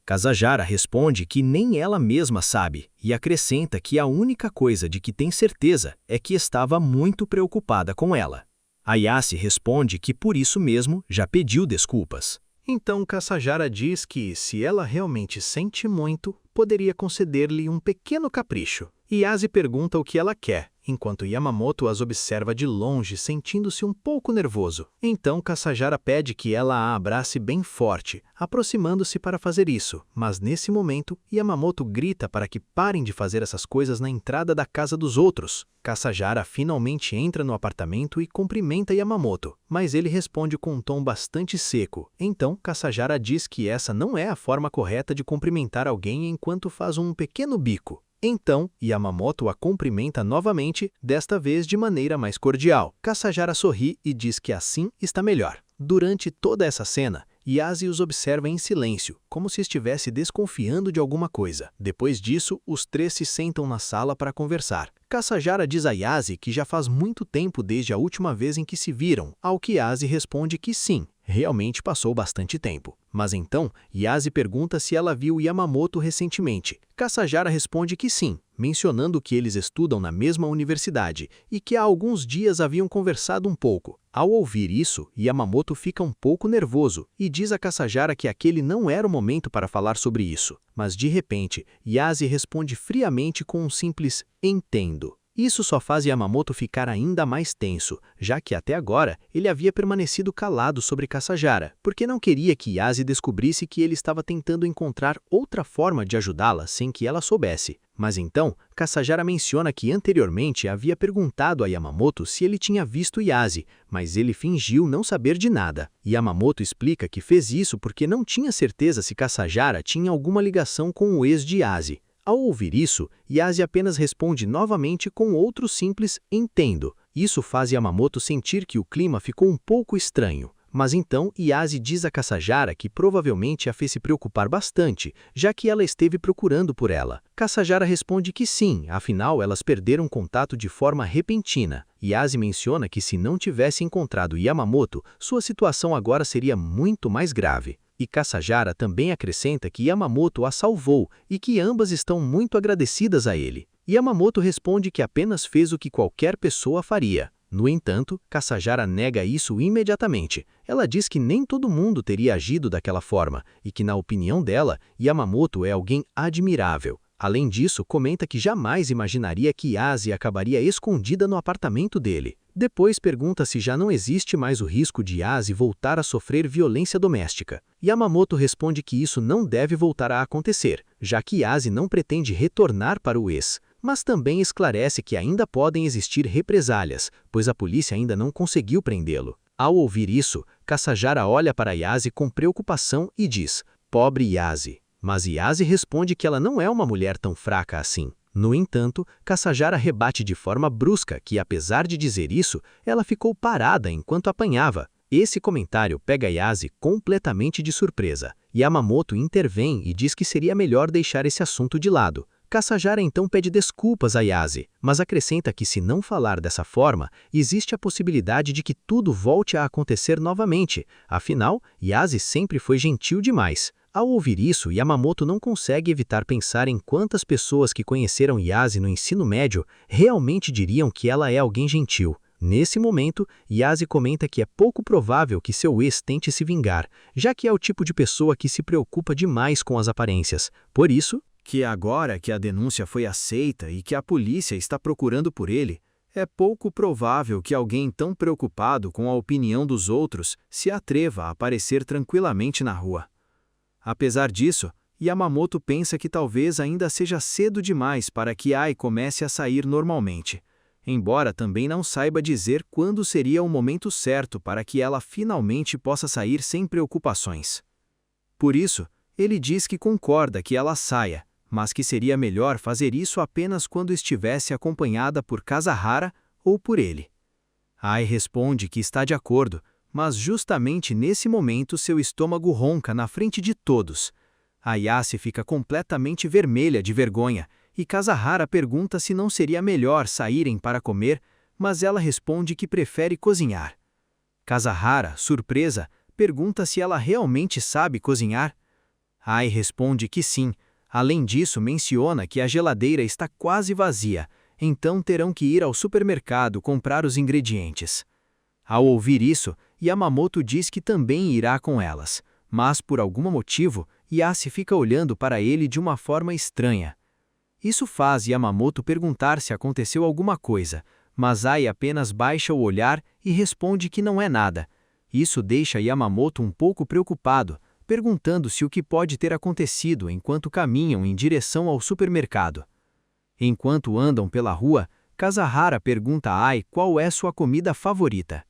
Kasajara responde que nem ela mesma sabe e acrescenta que a única coisa de que tem certeza é que estava muito preocupada com ela. A Yassi responde que por isso mesmo já pediu desculpas. Então Kasajara diz que, se ela realmente sente muito, poderia conceder-lhe um pequeno capricho. Yassi pergunta o que ela quer, enquanto Yamamoto as observa de longe, sentindo-se um pouco nervoso. Então Kasajara pede que ela a abrace bem forte, aproximando-se para fazer isso, mas nesse momento, Yamamoto grita para que parem de fazer essas coisas na entrada da casa dos outros. Kasajara finalmente entra no apartamento e cumprimenta Yamamoto, mas ele responde com um tom bastante seco. Então Kasajara diz que essa não é a forma correta de cumprimentar alguém enquanto faz um pequeno bico. Então, Yamamoto a cumprimenta novamente, desta vez de maneira mais cordial. Kasajara sorri e diz que assim está melhor. Durante toda essa cena, Yassi os observa em silêncio, como se estivesse desconfiando de alguma coisa. Depois disso, os três se sentam na sala para conversar. Kasajara diz a Yassi que já faz muito tempo desde a última vez em que se viram, ao que Yassi responde que sim. Realmente passou bastante tempo. Mas então, Yase pergunta se ela viu Yamamoto recentemente. Kasajara responde que sim, mencionando que eles estudam na mesma universidade e que há alguns dias haviam conversado um pouco. Ao ouvir isso, Yamamoto fica um pouco nervoso e diz a Kasajara que aquele não era o momento para falar sobre isso. Mas de repente, Yase responde friamente com um simples "entendo". Isso só faz Yamamoto ficar ainda mais tenso, já que até agora ele havia permanecido calado sobre Kasajara, porque não queria que Yase descobrisse que ele estava tentando encontrar outra forma de ajudá-la sem que ela soubesse. Mas então, Kasajara menciona que anteriormente havia perguntado a Yamamoto se ele tinha visto Yase, mas ele fingiu não saber de nada. Yamamoto explica que fez isso porque não tinha certeza se Kasajara tinha alguma ligação com o ex de Yase. Ao ouvir isso, Yase apenas responde novamente com outro simples "entendo". Isso faz Yamamoto sentir que o clima ficou um pouco estranho. Mas então Yase diz a Kasajara que provavelmente a fez se preocupar bastante, já que ela esteve procurando por ela. Kasajara responde que sim, afinal elas perderam contato de forma repentina. Yase menciona que se não tivesse encontrado Yamamoto, sua situação agora seria muito mais grave. E Kasajara também acrescenta que Yamamoto a salvou e que ambas estão muito agradecidas a ele. Yamamoto responde que apenas fez o que qualquer pessoa faria. No entanto, Kasajara nega isso imediatamente. Ela diz que nem todo mundo teria agido daquela forma e que, na opinião dela, Yamamoto é alguém admirável. Além disso, comenta que jamais imaginaria que Yase acabaria escondida no apartamento dele. Depois pergunta se já não existe mais o risco de Yase voltar a sofrer violência doméstica. Yamamoto responde que isso não deve voltar a acontecer, já que Yase não pretende retornar para o ex. Mas também esclarece que ainda podem existir represálias, pois a polícia ainda não conseguiu prendê-lo. Ao ouvir isso, Kasajara olha para Yase com preocupação e diz: "Pobre Yase." Mas Yase responde que ela não é uma mulher tão fraca assim. No entanto, Kasajara rebate de forma brusca que, apesar de dizer isso, ela ficou parada enquanto apanhava. Esse comentário pega Yase completamente de surpresa. Yamamoto intervém e diz que seria melhor deixar esse assunto de lado. Kasajara então pede desculpas a Yase, mas acrescenta que se não falar dessa forma, existe a possibilidade de que tudo volte a acontecer novamente. Afinal, Yase sempre foi gentil demais. Ao ouvir isso, Yamamoto não consegue evitar pensar em quantas pessoas que conheceram Yase no ensino médio realmente diriam que ela é alguém gentil. Nesse momento, Yase comenta que é pouco provável que seu ex tente se vingar, já que é o tipo de pessoa que se preocupa demais com as aparências. Por isso, que agora que a denúncia foi aceita e que a polícia está procurando por ele, é pouco provável que alguém tão preocupado com a opinião dos outros se atreva a aparecer tranquilamente na rua. Apesar disso, Yamamoto pensa que talvez ainda seja cedo demais para que Ai comece a sair normalmente, embora também não saiba dizer quando seria o momento certo para que ela finalmente possa sair sem preocupações. Por isso, ele diz que concorda que ela saia, mas que seria melhor fazer isso apenas quando estivesse acompanhada por Kasahara ou por ele. Ai responde que está de acordo, mas justamente nesse momento seu estômago ronca na frente de todos. Ayase fica completamente vermelha de vergonha e Kasahara pergunta se não seria melhor saírem para comer, mas ela responde que prefere cozinhar. Kasahara, surpresa, pergunta se ela realmente sabe cozinhar. Ai responde que sim. Além disso, menciona que a geladeira está quase vazia, então terão que ir ao supermercado comprar os ingredientes. Ao ouvir isso, Yamamoto diz que também irá com elas, mas por algum motivo, Yase fica olhando para ele de uma forma estranha. Isso faz Yamamoto perguntar se aconteceu alguma coisa, mas Ai apenas baixa o olhar e responde que não é nada. Isso deixa Yamamoto um pouco preocupado, perguntando-se o que pode ter acontecido enquanto caminham em direção ao supermercado. Enquanto andam pela rua, Kasahara pergunta a Ai qual é sua comida favorita.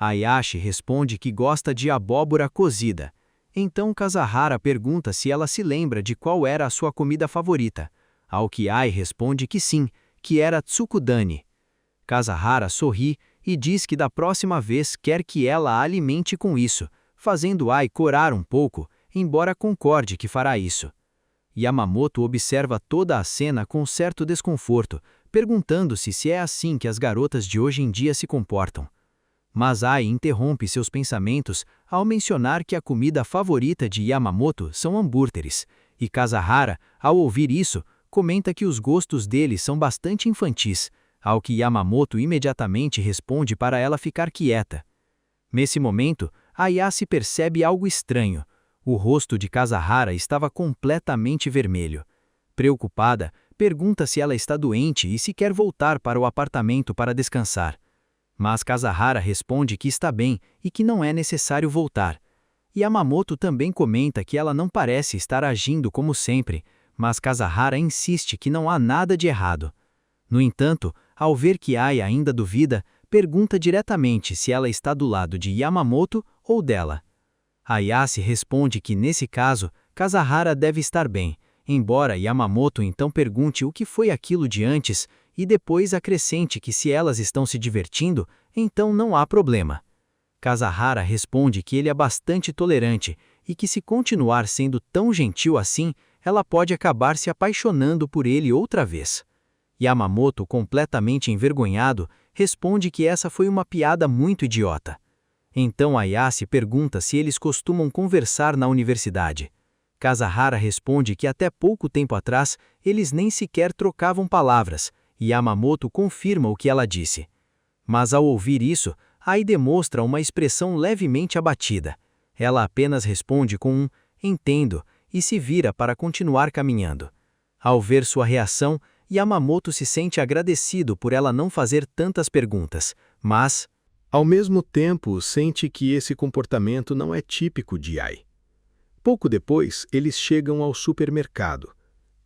Ayashi responde que gosta de abóbora cozida. Então Kasahara pergunta se ela se lembra de qual era a sua comida favorita, ao que Ai responde que sim, que era tsukudani. Kasahara sorri e diz que da próxima vez quer que ela a alimente com isso, fazendo Ai corar um pouco, embora concorde que fará isso. Yamamoto observa toda a cena com certo desconforto, perguntando-se se é assim que as garotas de hoje em dia se comportam. Mas Ai interrompe seus pensamentos ao mencionar que a comida favorita de Yamamoto são hambúrgueres, e Kazahara, ao ouvir isso, comenta que os gostos dele são bastante infantis, ao que Yamamoto imediatamente responde para ela ficar quieta. Nesse momento, Ayase percebe algo estranho. O rosto de Kazahara estava completamente vermelho. Preocupada, pergunta se ela está doente e se quer voltar para o apartamento para descansar. Mas Kazahara responde que está bem e que não é necessário voltar. Yamamoto também comenta que ela não parece estar agindo como sempre, mas Kazahara insiste que não há nada de errado. No entanto, ao ver que Ai ainda duvida, pergunta diretamente se ela está do lado de Yamamoto ou dela. Ayase responde que, nesse caso, Kazahara deve estar bem, embora Yamamoto então pergunte o que foi aquilo de antes e depois acrescente que se elas estão se divertindo, então não há problema. Kazahara responde que ele é bastante tolerante e que se continuar sendo tão gentil assim, ela pode acabar se apaixonando por ele outra vez. Yamamoto, completamente envergonhado, responde que essa foi uma piada muito idiota. Então Ayase pergunta se eles costumam conversar na universidade. Kazahara responde que até pouco tempo atrás eles nem sequer trocavam palavras, e Yamamoto confirma o que ela disse. Mas ao ouvir isso, Ai demonstra uma expressão levemente abatida. Ela apenas responde com um "entendo" e se vira para continuar caminhando. Ao ver sua reação, Yamamoto se sente agradecido por ela não fazer tantas perguntas, mas, ao mesmo tempo, sente que esse comportamento não é típico de Ai. Pouco depois, eles chegam ao supermercado.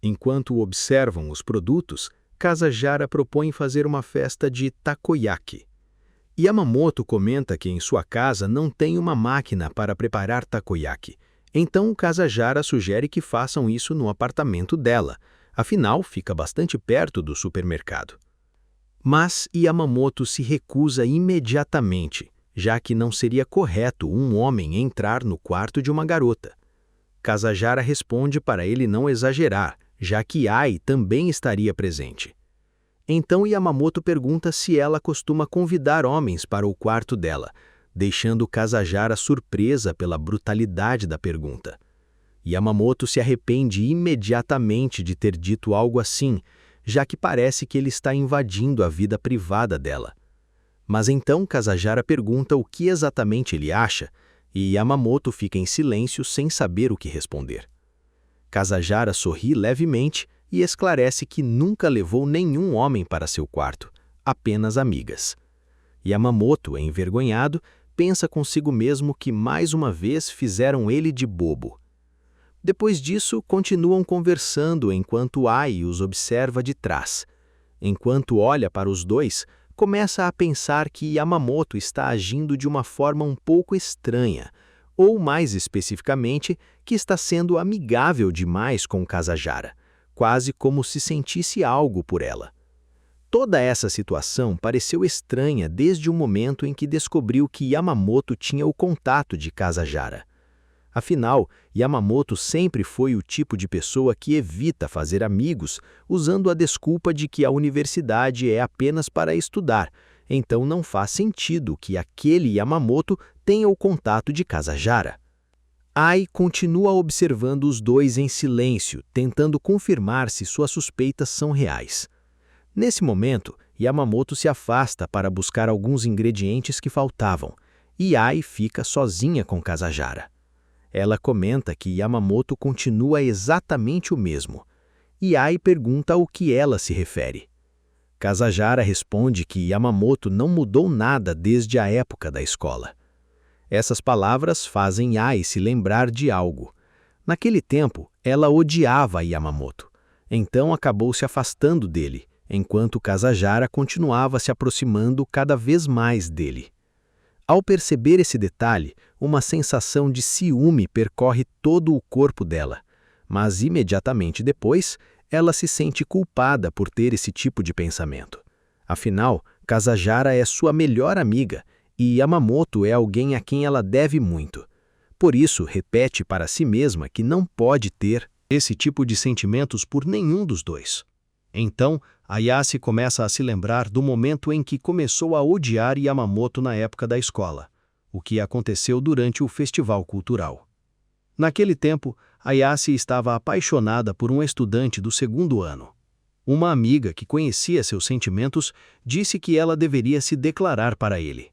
Enquanto observam os produtos, Kazahara propõe fazer uma festa de takoyaki. Yamamoto comenta que em sua casa não tem uma máquina para preparar takoyaki. Então Kazahara sugere que façam isso no apartamento dela, afinal fica bastante perto do supermercado. Mas Yamamoto se recusa imediatamente, já que não seria correto um homem entrar no quarto de uma garota. Kazahara responde para ele não exagerar, já que Ai também estaria presente. Então Yamamoto pergunta se ela costuma convidar homens para o quarto dela, deixando Kazahara surpresa pela brutalidade da pergunta. Yamamoto se arrepende imediatamente de ter dito algo assim, já que parece que ele está invadindo a vida privada dela. Mas então Kazahara pergunta o que exatamente ele acha, e Yamamoto fica em silêncio sem saber o que responder. Kazahara sorri levemente e esclarece que nunca levou nenhum homem para seu quarto, apenas amigas. Yamamoto, envergonhado, pensa consigo mesmo que mais uma vez fizeram ele de bobo. Depois disso, continuam conversando enquanto Ai os observa de trás. Enquanto olha para os dois, começa a pensar que Yamamoto está agindo de uma forma um pouco estranha, ou mais especificamente, que está sendo amigável demais com Kazahara, quase como se sentisse algo por ela. Toda essa situação pareceu estranha desde o momento em que descobriu que Yamamoto tinha o contato de Kazahara. Afinal, Yamamoto sempre foi o tipo de pessoa que evita fazer amigos, usando a desculpa de que a universidade é apenas para estudar, então não faz sentido que aquele Yamamoto tenha o contato de Kazahara. Ai continua observando os dois em silêncio, tentando confirmar se suas suspeitas são reais. Nesse momento, Yamamoto se afasta para buscar alguns ingredientes que faltavam, e Ai fica sozinha com Kazahara. Ela comenta que Yamamoto continua exatamente o mesmo, e Ai pergunta ao que ela se refere. Kazahara responde que Yamamoto não mudou nada desde a época da escola. Essas palavras fazem Ai se lembrar de algo. Naquele tempo, ela odiava Yamamoto, então acabou se afastando dele, enquanto Kazahara continuava se aproximando cada vez mais dele. Ao perceber esse detalhe, uma sensação de ciúme percorre todo o corpo dela, mas imediatamente depois, ela se sente culpada por ter esse tipo de pensamento. Afinal, Kazahara é sua melhor amiga e Yamamoto é alguém a quem ela deve muito. Por isso, repete para si mesma que não pode ter esse tipo de sentimentos por nenhum dos dois. Então, Ayase começa a se lembrar do momento em que começou a odiar Yamamoto na época da escola, o que aconteceu durante o festival cultural. Naquele tempo, Ayase estava apaixonada por um estudante do segundo ano. Uma amiga que conhecia seus sentimentos disse que ela deveria se declarar para ele.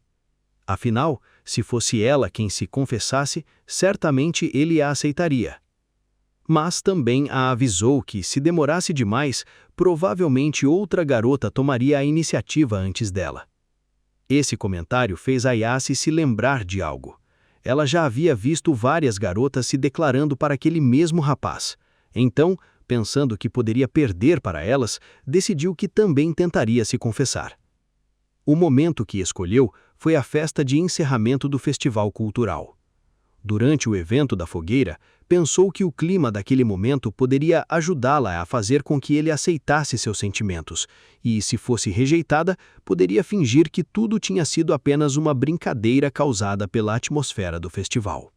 Afinal, se fosse ela quem se confessasse, certamente ele a aceitaria. Mas também a avisou que, se demorasse demais, provavelmente outra garota tomaria a iniciativa antes dela. Esse comentário fez Ayase se lembrar de algo. Ela já havia visto várias garotas se declarando para aquele mesmo rapaz. Então, pensando que poderia perder para elas, decidiu que também tentaria se confessar. O momento que escolheu foi a festa de encerramento do festival cultural. Durante o evento da fogueira, pensou que o clima daquele momento poderia ajudá-la a fazer com que ele aceitasse seus sentimentos, e, se fosse rejeitada, poderia fingir que tudo tinha sido apenas uma brincadeira causada pela atmosfera do festival.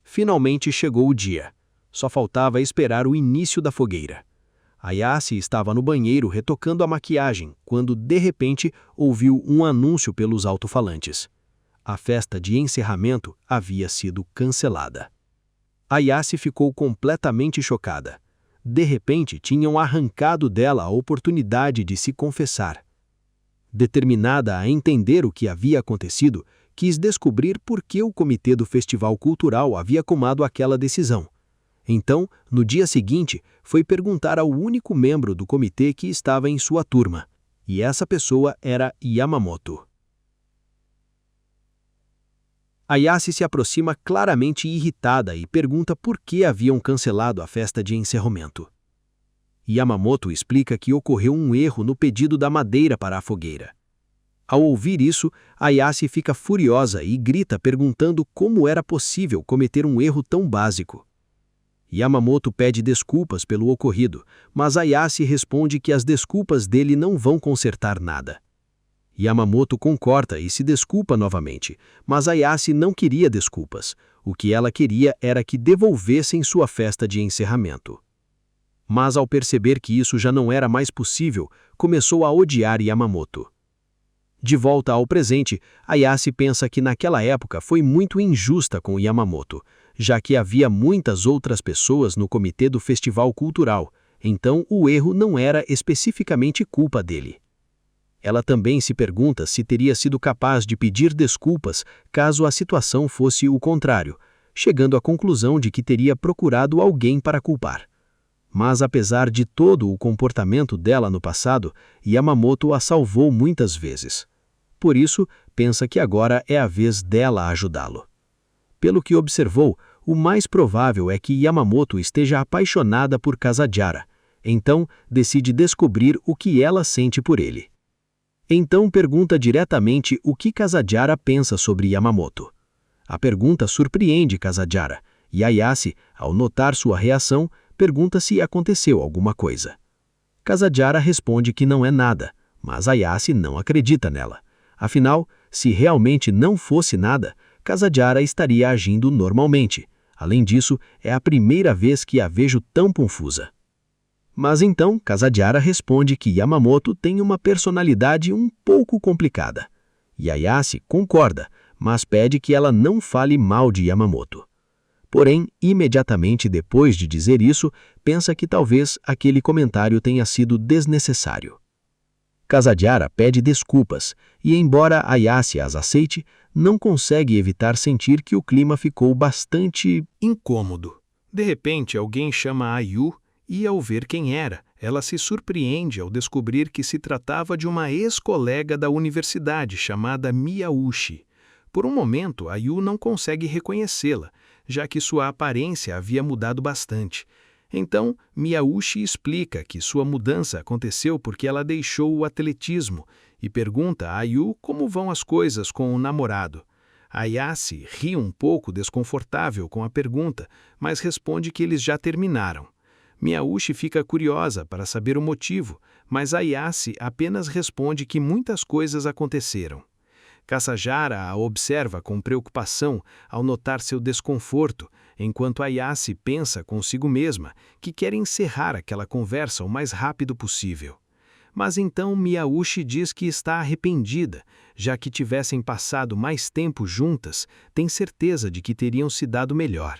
Finalmente chegou o dia. Só faltava esperar o início da fogueira. Ayase estava no banheiro retocando a maquiagem, quando, de repente, ouviu um anúncio pelos alto-falantes. A festa de encerramento havia sido cancelada. Ayase ficou completamente chocada. De repente, tinham arrancado dela a oportunidade de se confessar. Determinada a entender o que havia acontecido, quis descobrir por que o comitê do Festival Cultural havia tomado aquela decisão. Então, no dia seguinte, foi perguntar ao único membro do comitê que estava em sua turma. E essa pessoa era Yamamoto. Ayase se aproxima claramente irritada e pergunta por que haviam cancelado a festa de encerramento. Yamamoto explica que ocorreu um erro no pedido da madeira para a fogueira. Ao ouvir isso, Ayase fica furiosa e grita perguntando como era possível cometer um erro tão básico. Yamamoto pede desculpas pelo ocorrido, mas Ayase responde que as desculpas dele não vão consertar nada. Yamamoto concorda e se desculpa novamente, mas Ayase não queria desculpas. O que ela queria era que devolvessem sua festa de encerramento. Mas ao perceber que isso já não era mais possível, começou a odiar Yamamoto. De volta ao presente, Ayase pensa que naquela época foi muito injusta com Yamamoto, já que havia muitas outras pessoas no comitê do festival cultural, então o erro não era especificamente culpa dele. Ela também se pergunta se teria sido capaz de pedir desculpas caso a situação fosse o contrário, chegando à conclusão de que teria procurado alguém para culpar. Mas apesar de todo o comportamento dela no passado, Yamamoto a salvou muitas vezes. Por isso, pensa que agora é a vez dela ajudá-lo. Pelo que observou, o mais provável é que Yamamoto esteja apaixonada por Kazajara, então decide descobrir o que ela sente por ele. Então pergunta diretamente o que Kazajara pensa sobre Yamamoto. A pergunta surpreende Kazajara, e Ayase, ao notar sua reação, pergunta se aconteceu alguma coisa. Kazajara responde que não é nada, mas Ayase não acredita nela. Afinal, se realmente não fosse nada, Kazajara estaria agindo normalmente. Além disso, é a primeira vez que a vejo tão confusa. Mas então, Kazajara responde que Yamamoto tem uma personalidade um pouco complicada. E Ayase concorda, mas pede que ela não fale mal de Yamamoto. Porém, imediatamente depois de dizer isso, pensa que talvez aquele comentário tenha sido desnecessário. Kazajara pede desculpas e, embora Ayase as aceite, não consegue evitar sentir que o clima ficou bastante incômodo. De repente, alguém chama Ayu e, ao ver quem era, ela se surpreende ao descobrir que se tratava de uma ex-colega da universidade chamada Miyauchi. Por um momento, Ayu não consegue reconhecê-la, já que sua aparência havia mudado bastante. Então, Miyauchi explica que sua mudança aconteceu porque ela deixou o atletismo e pergunta a Ayu como vão as coisas com o namorado. Ayase ri um pouco desconfortável com a pergunta, mas responde que eles já terminaram. Miyauchi fica curiosa para saber o motivo, mas Ayase apenas responde que muitas coisas aconteceram. Kasajara a observa com preocupação ao notar seu desconforto, enquanto Ayase pensa consigo mesma que quer encerrar aquela conversa o mais rápido possível. Mas então Miyauchi diz que está arrependida, já que tivessem passado mais tempo juntas, tem certeza de que teriam se dado melhor.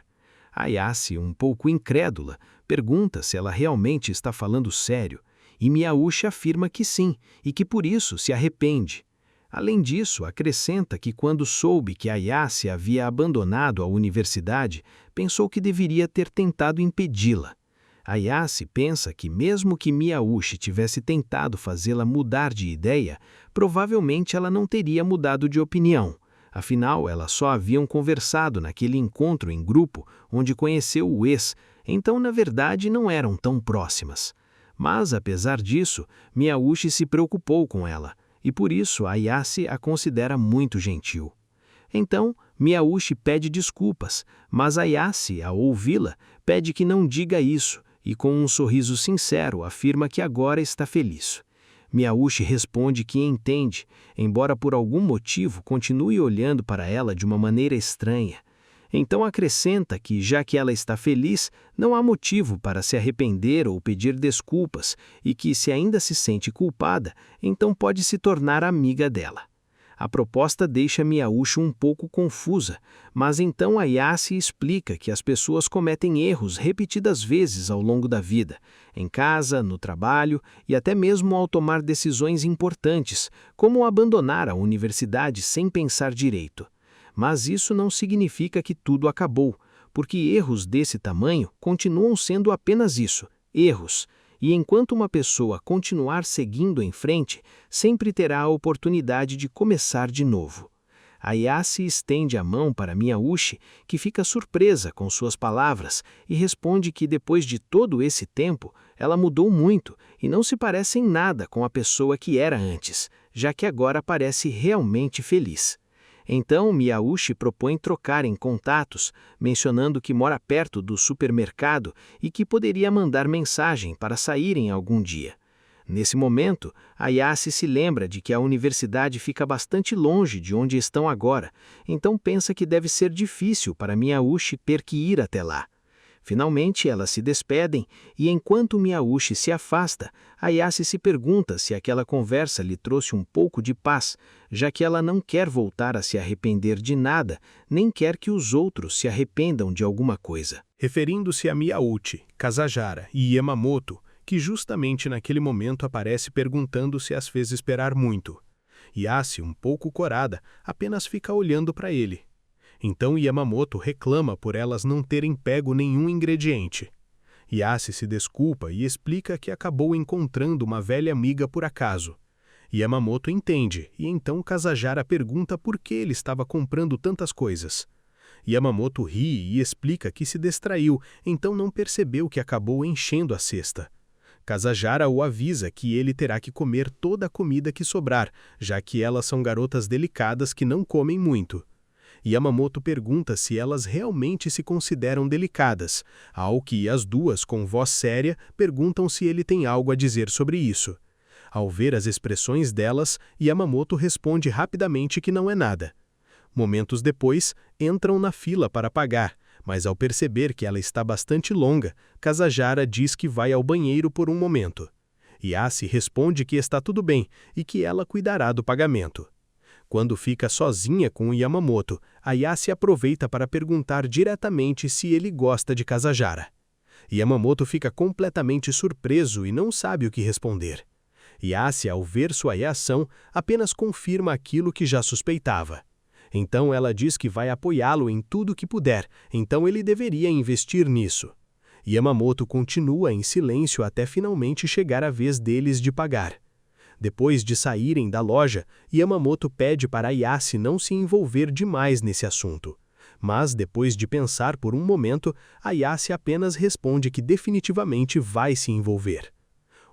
Ayase, um pouco incrédula, pergunta se ela realmente está falando sério, e Miyauchi afirma que sim, e que por isso se arrepende. Além disso, acrescenta que quando soube que Ayase havia abandonado a universidade, pensou que deveria ter tentado impedi-la. Ayase pensa que mesmo que Miyauchi tivesse tentado fazê-la mudar de ideia, provavelmente ela não teria mudado de opinião. Afinal, elas só haviam conversado naquele encontro em grupo onde conheceu o ex, então na verdade não eram tão próximas. Mas, apesar disso, Miyauchi se preocupou com ela, e por isso Ayase a considera muito gentil. Então, Miyauchi pede desculpas, mas Ayase, ao ouvi-la, pede que não diga isso, e com um sorriso sincero afirma que agora está feliz. Miyauchi responde que entende, embora por algum motivo continue olhando para ela de uma maneira estranha. Então acrescenta que, já que ela está feliz, não há motivo para se arrepender ou pedir desculpas, e que, se ainda se sente culpada, então pode se tornar amiga dela. A proposta deixa Miyauchi um pouco confusa, mas então Ayase explica que as pessoas cometem erros repetidas vezes ao longo da vida, em casa, no trabalho e até mesmo ao tomar decisões importantes, como abandonar a universidade sem pensar direito. Mas isso não significa que tudo acabou, porque erros desse tamanho continuam sendo apenas isso, erros. E enquanto uma pessoa continuar seguindo em frente, sempre terá a oportunidade de começar de novo. Ayase estende a mão para Miyauchi, que fica surpresa com suas palavras e responde que depois de todo esse tempo, ela mudou muito e não se parece em nada com a pessoa que era antes, já que agora parece realmente feliz. Então, Miyauchi propõe trocarem contatos, mencionando que mora perto do supermercado e que poderia mandar mensagem para saírem algum dia. Nesse momento, Ayase se lembra de que a universidade fica bastante longe de onde estão agora, então pensa que deve ser difícil para Miyauchi ter que ir até lá. Finalmente, elas se despedem e, enquanto Miyauchi se afasta, Ayase se pergunta se aquela conversa lhe trouxe um pouco de paz, já que ela não quer voltar a se arrepender de nada, nem quer que os outros se arrependam de alguma coisa. Referindo-se a Miyauchi, Kasajara e Yamamoto, que justamente naquele momento aparece perguntando se as fez esperar muito. Ayase, um pouco corada, apenas fica olhando para ele. Então Yamamoto reclama por elas não terem pego nenhum ingrediente. Ayase se desculpa e explica que acabou encontrando uma velha amiga por acaso. Yamamoto entende, e então Kasajara pergunta por que ele estava comprando tantas coisas. Yamamoto ri e explica que se distraiu, então não percebeu que acabou enchendo a cesta. Kasajara o avisa que ele terá que comer toda a comida que sobrar, já que elas são garotas delicadas que não comem muito. Yamamoto pergunta se elas realmente se consideram delicadas, ao que as duas, com voz séria, perguntam se ele tem algo a dizer sobre isso. Ao ver as expressões delas, Yamamoto responde rapidamente que não é nada. Momentos depois, entram na fila para pagar, mas ao perceber que ela está bastante longa, Kasajara diz que vai ao banheiro por um momento. Ayase responde que está tudo bem e que ela cuidará do pagamento. Quando fica sozinha com o Yamamoto, Ayase aproveita para perguntar diretamente se ele gosta de Kasajara. Yamamoto fica completamente surpreso e não sabe o que responder. Ayase, ao ver sua reação, apenas confirma aquilo que já suspeitava. Então ela diz que vai apoiá-lo em tudo que puder, então ele deveria investir nisso. Yamamoto continua em silêncio até finalmente chegar a vez deles de pagar. Depois de saírem da loja, Yamamoto pede para Ayase não se envolver demais nesse assunto. Mas, depois de pensar por um momento, Ayase apenas responde que definitivamente vai se envolver.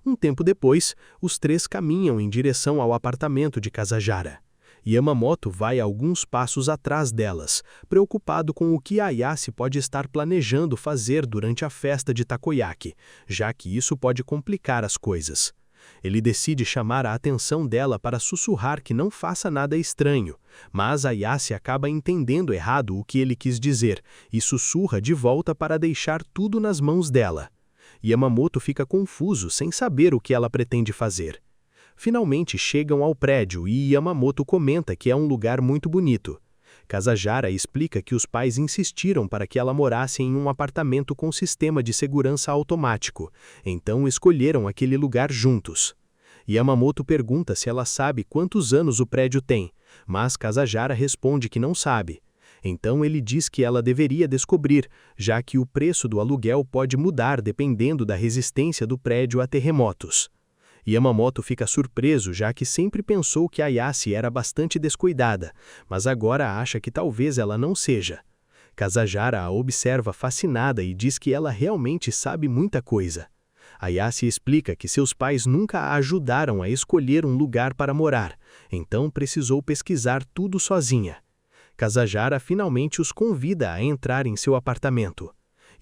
Um tempo depois, os três caminham em direção ao apartamento de Kasajara. Yamamoto vai alguns passos atrás delas, preocupado com o que Ayase pode estar planejando fazer durante a festa de takoyaki, já que isso pode complicar as coisas. Ele decide chamar a atenção dela para sussurrar que não faça nada estranho, mas Ayase acaba entendendo errado o que ele quis dizer e sussurra de volta para deixar tudo nas mãos dela. Yamamoto fica confuso sem saber o que ela pretende fazer. Finalmente chegam ao prédio e Yamamoto comenta que é um lugar muito bonito. Kasajara explica que os pais insistiram para que ela morasse em um apartamento com sistema de segurança automático, então escolheram aquele lugar juntos. Yamamoto pergunta se ela sabe quantos anos o prédio tem, mas Kasajara responde que não sabe. Então ele diz que ela deveria descobrir, já que o preço do aluguel pode mudar dependendo da resistência do prédio a terremotos. Yamamoto fica surpreso, já que sempre pensou que Ayase era bastante descuidada, mas agora acha que talvez ela não seja. Kasajara a observa fascinada e diz que ela realmente sabe muita coisa. Ayase explica que seus pais nunca a ajudaram a escolher um lugar para morar, então precisou pesquisar tudo sozinha. Kasajara finalmente os convida a entrar em seu apartamento.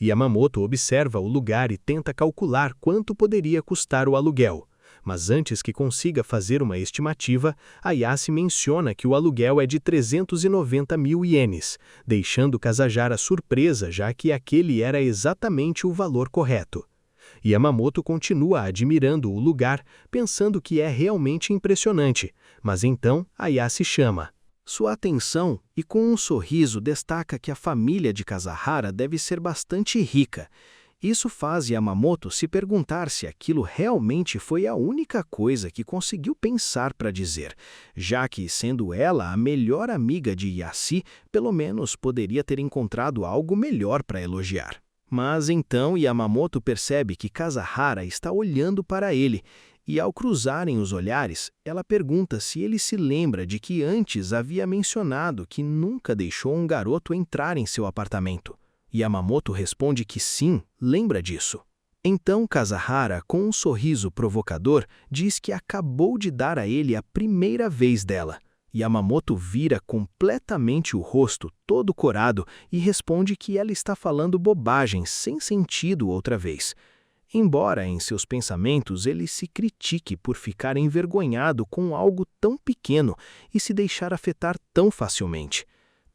Yamamoto observa o lugar e tenta calcular quanto poderia custar o aluguel. Mas antes que consiga fazer uma estimativa, Ayase menciona que o aluguel é de 390 mil ienes, deixando Kasajara surpresa, já que aquele era exatamente o valor correto. Yamamoto continua admirando o lugar, pensando que é realmente impressionante, mas então Ayase chama sua atenção e com um sorriso destaca que a família de Kasahara deve ser bastante rica. Isso faz Yamamoto se perguntar se aquilo realmente foi a única coisa que conseguiu pensar para dizer, já que, sendo ela a melhor amiga de Yasi, pelo menos poderia ter encontrado algo melhor para elogiar. Mas então Yamamoto percebe que Kasahara está olhando para ele, e ao cruzarem os olhares, ela pergunta se ele se lembra de que antes havia mencionado que nunca deixou um garoto entrar em seu apartamento. Yamamoto responde que sim, lembra disso. Então Kasahara, com um sorriso provocador, diz que acabou de dar a ele a primeira vez dela. Yamamoto vira completamente o rosto, todo corado, e responde que ela está falando bobagem, sem sentido outra vez. Embora em seus pensamentos ele se critique por ficar envergonhado com algo tão pequeno e se deixar afetar tão facilmente.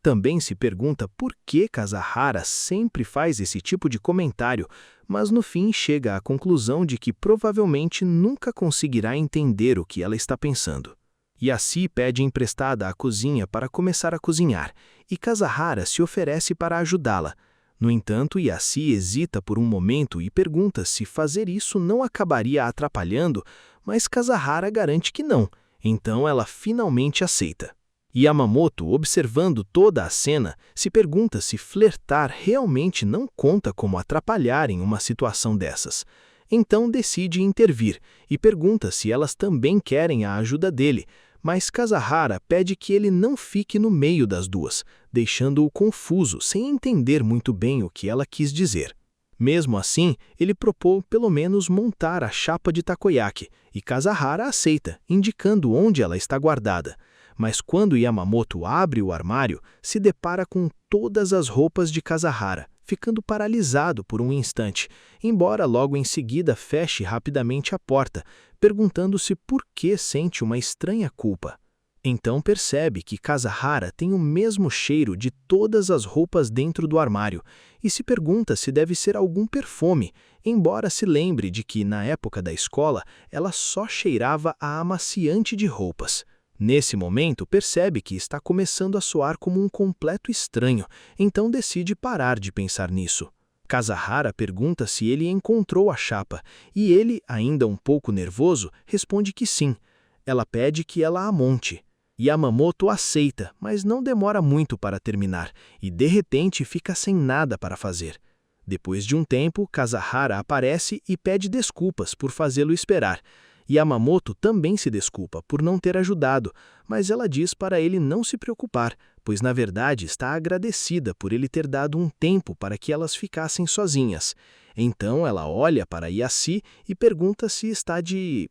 Também se pergunta por que Kasahara sempre faz esse tipo de comentário, mas no fim chega à conclusão de que provavelmente nunca conseguirá entender o que ela está pensando. Yasi pede emprestada a cozinha para começar a cozinhar, e Kasahara se oferece para ajudá-la. No entanto, Yasi hesita por um momento e pergunta se fazer isso não acabaria atrapalhando, mas Kasahara garante que não, então ela finalmente aceita. Yamamoto, observando toda a cena, se pergunta se flertar realmente não conta como atrapalhar em uma situação dessas. Então decide intervir e pergunta se elas também querem a ajuda dele, mas Kasahara pede que ele não fique no meio das duas, deixando-o confuso, sem entender muito bem o que ela quis dizer. Mesmo assim, ele propôs pelo menos montar a chapa de takoyaki, e Kasahara aceita, indicando onde ela está guardada. Mas quando Yamamoto abre o armário, se depara com todas as roupas de Kasahara, ficando paralisado por um instante, embora logo em seguida feche rapidamente a porta, perguntando-se por que sente uma estranha culpa. Então percebe que Kasahara tem o mesmo cheiro de todas as roupas dentro do armário, e se pergunta se deve ser algum perfume, embora se lembre de que, na época da escola, ela só cheirava a amaciante de roupas. Nesse momento, percebe que está começando a soar como um completo estranho, então decide parar de pensar nisso. Kasahara pergunta se ele encontrou a chapa, e ele, ainda um pouco nervoso, responde que sim. Ela pede que ela a monte. Yamamoto aceita, mas não demora muito para terminar, e de repente fica sem nada para fazer. Depois de um tempo, Kasahara aparece e pede desculpas por fazê-lo esperar. Yamamoto também se desculpa por não ter ajudado, mas ela diz para ele não se preocupar, pois na verdade está agradecida por ele ter dado um tempo para que elas ficassem sozinhas. Então ela olha para Yasi e pergunta se está de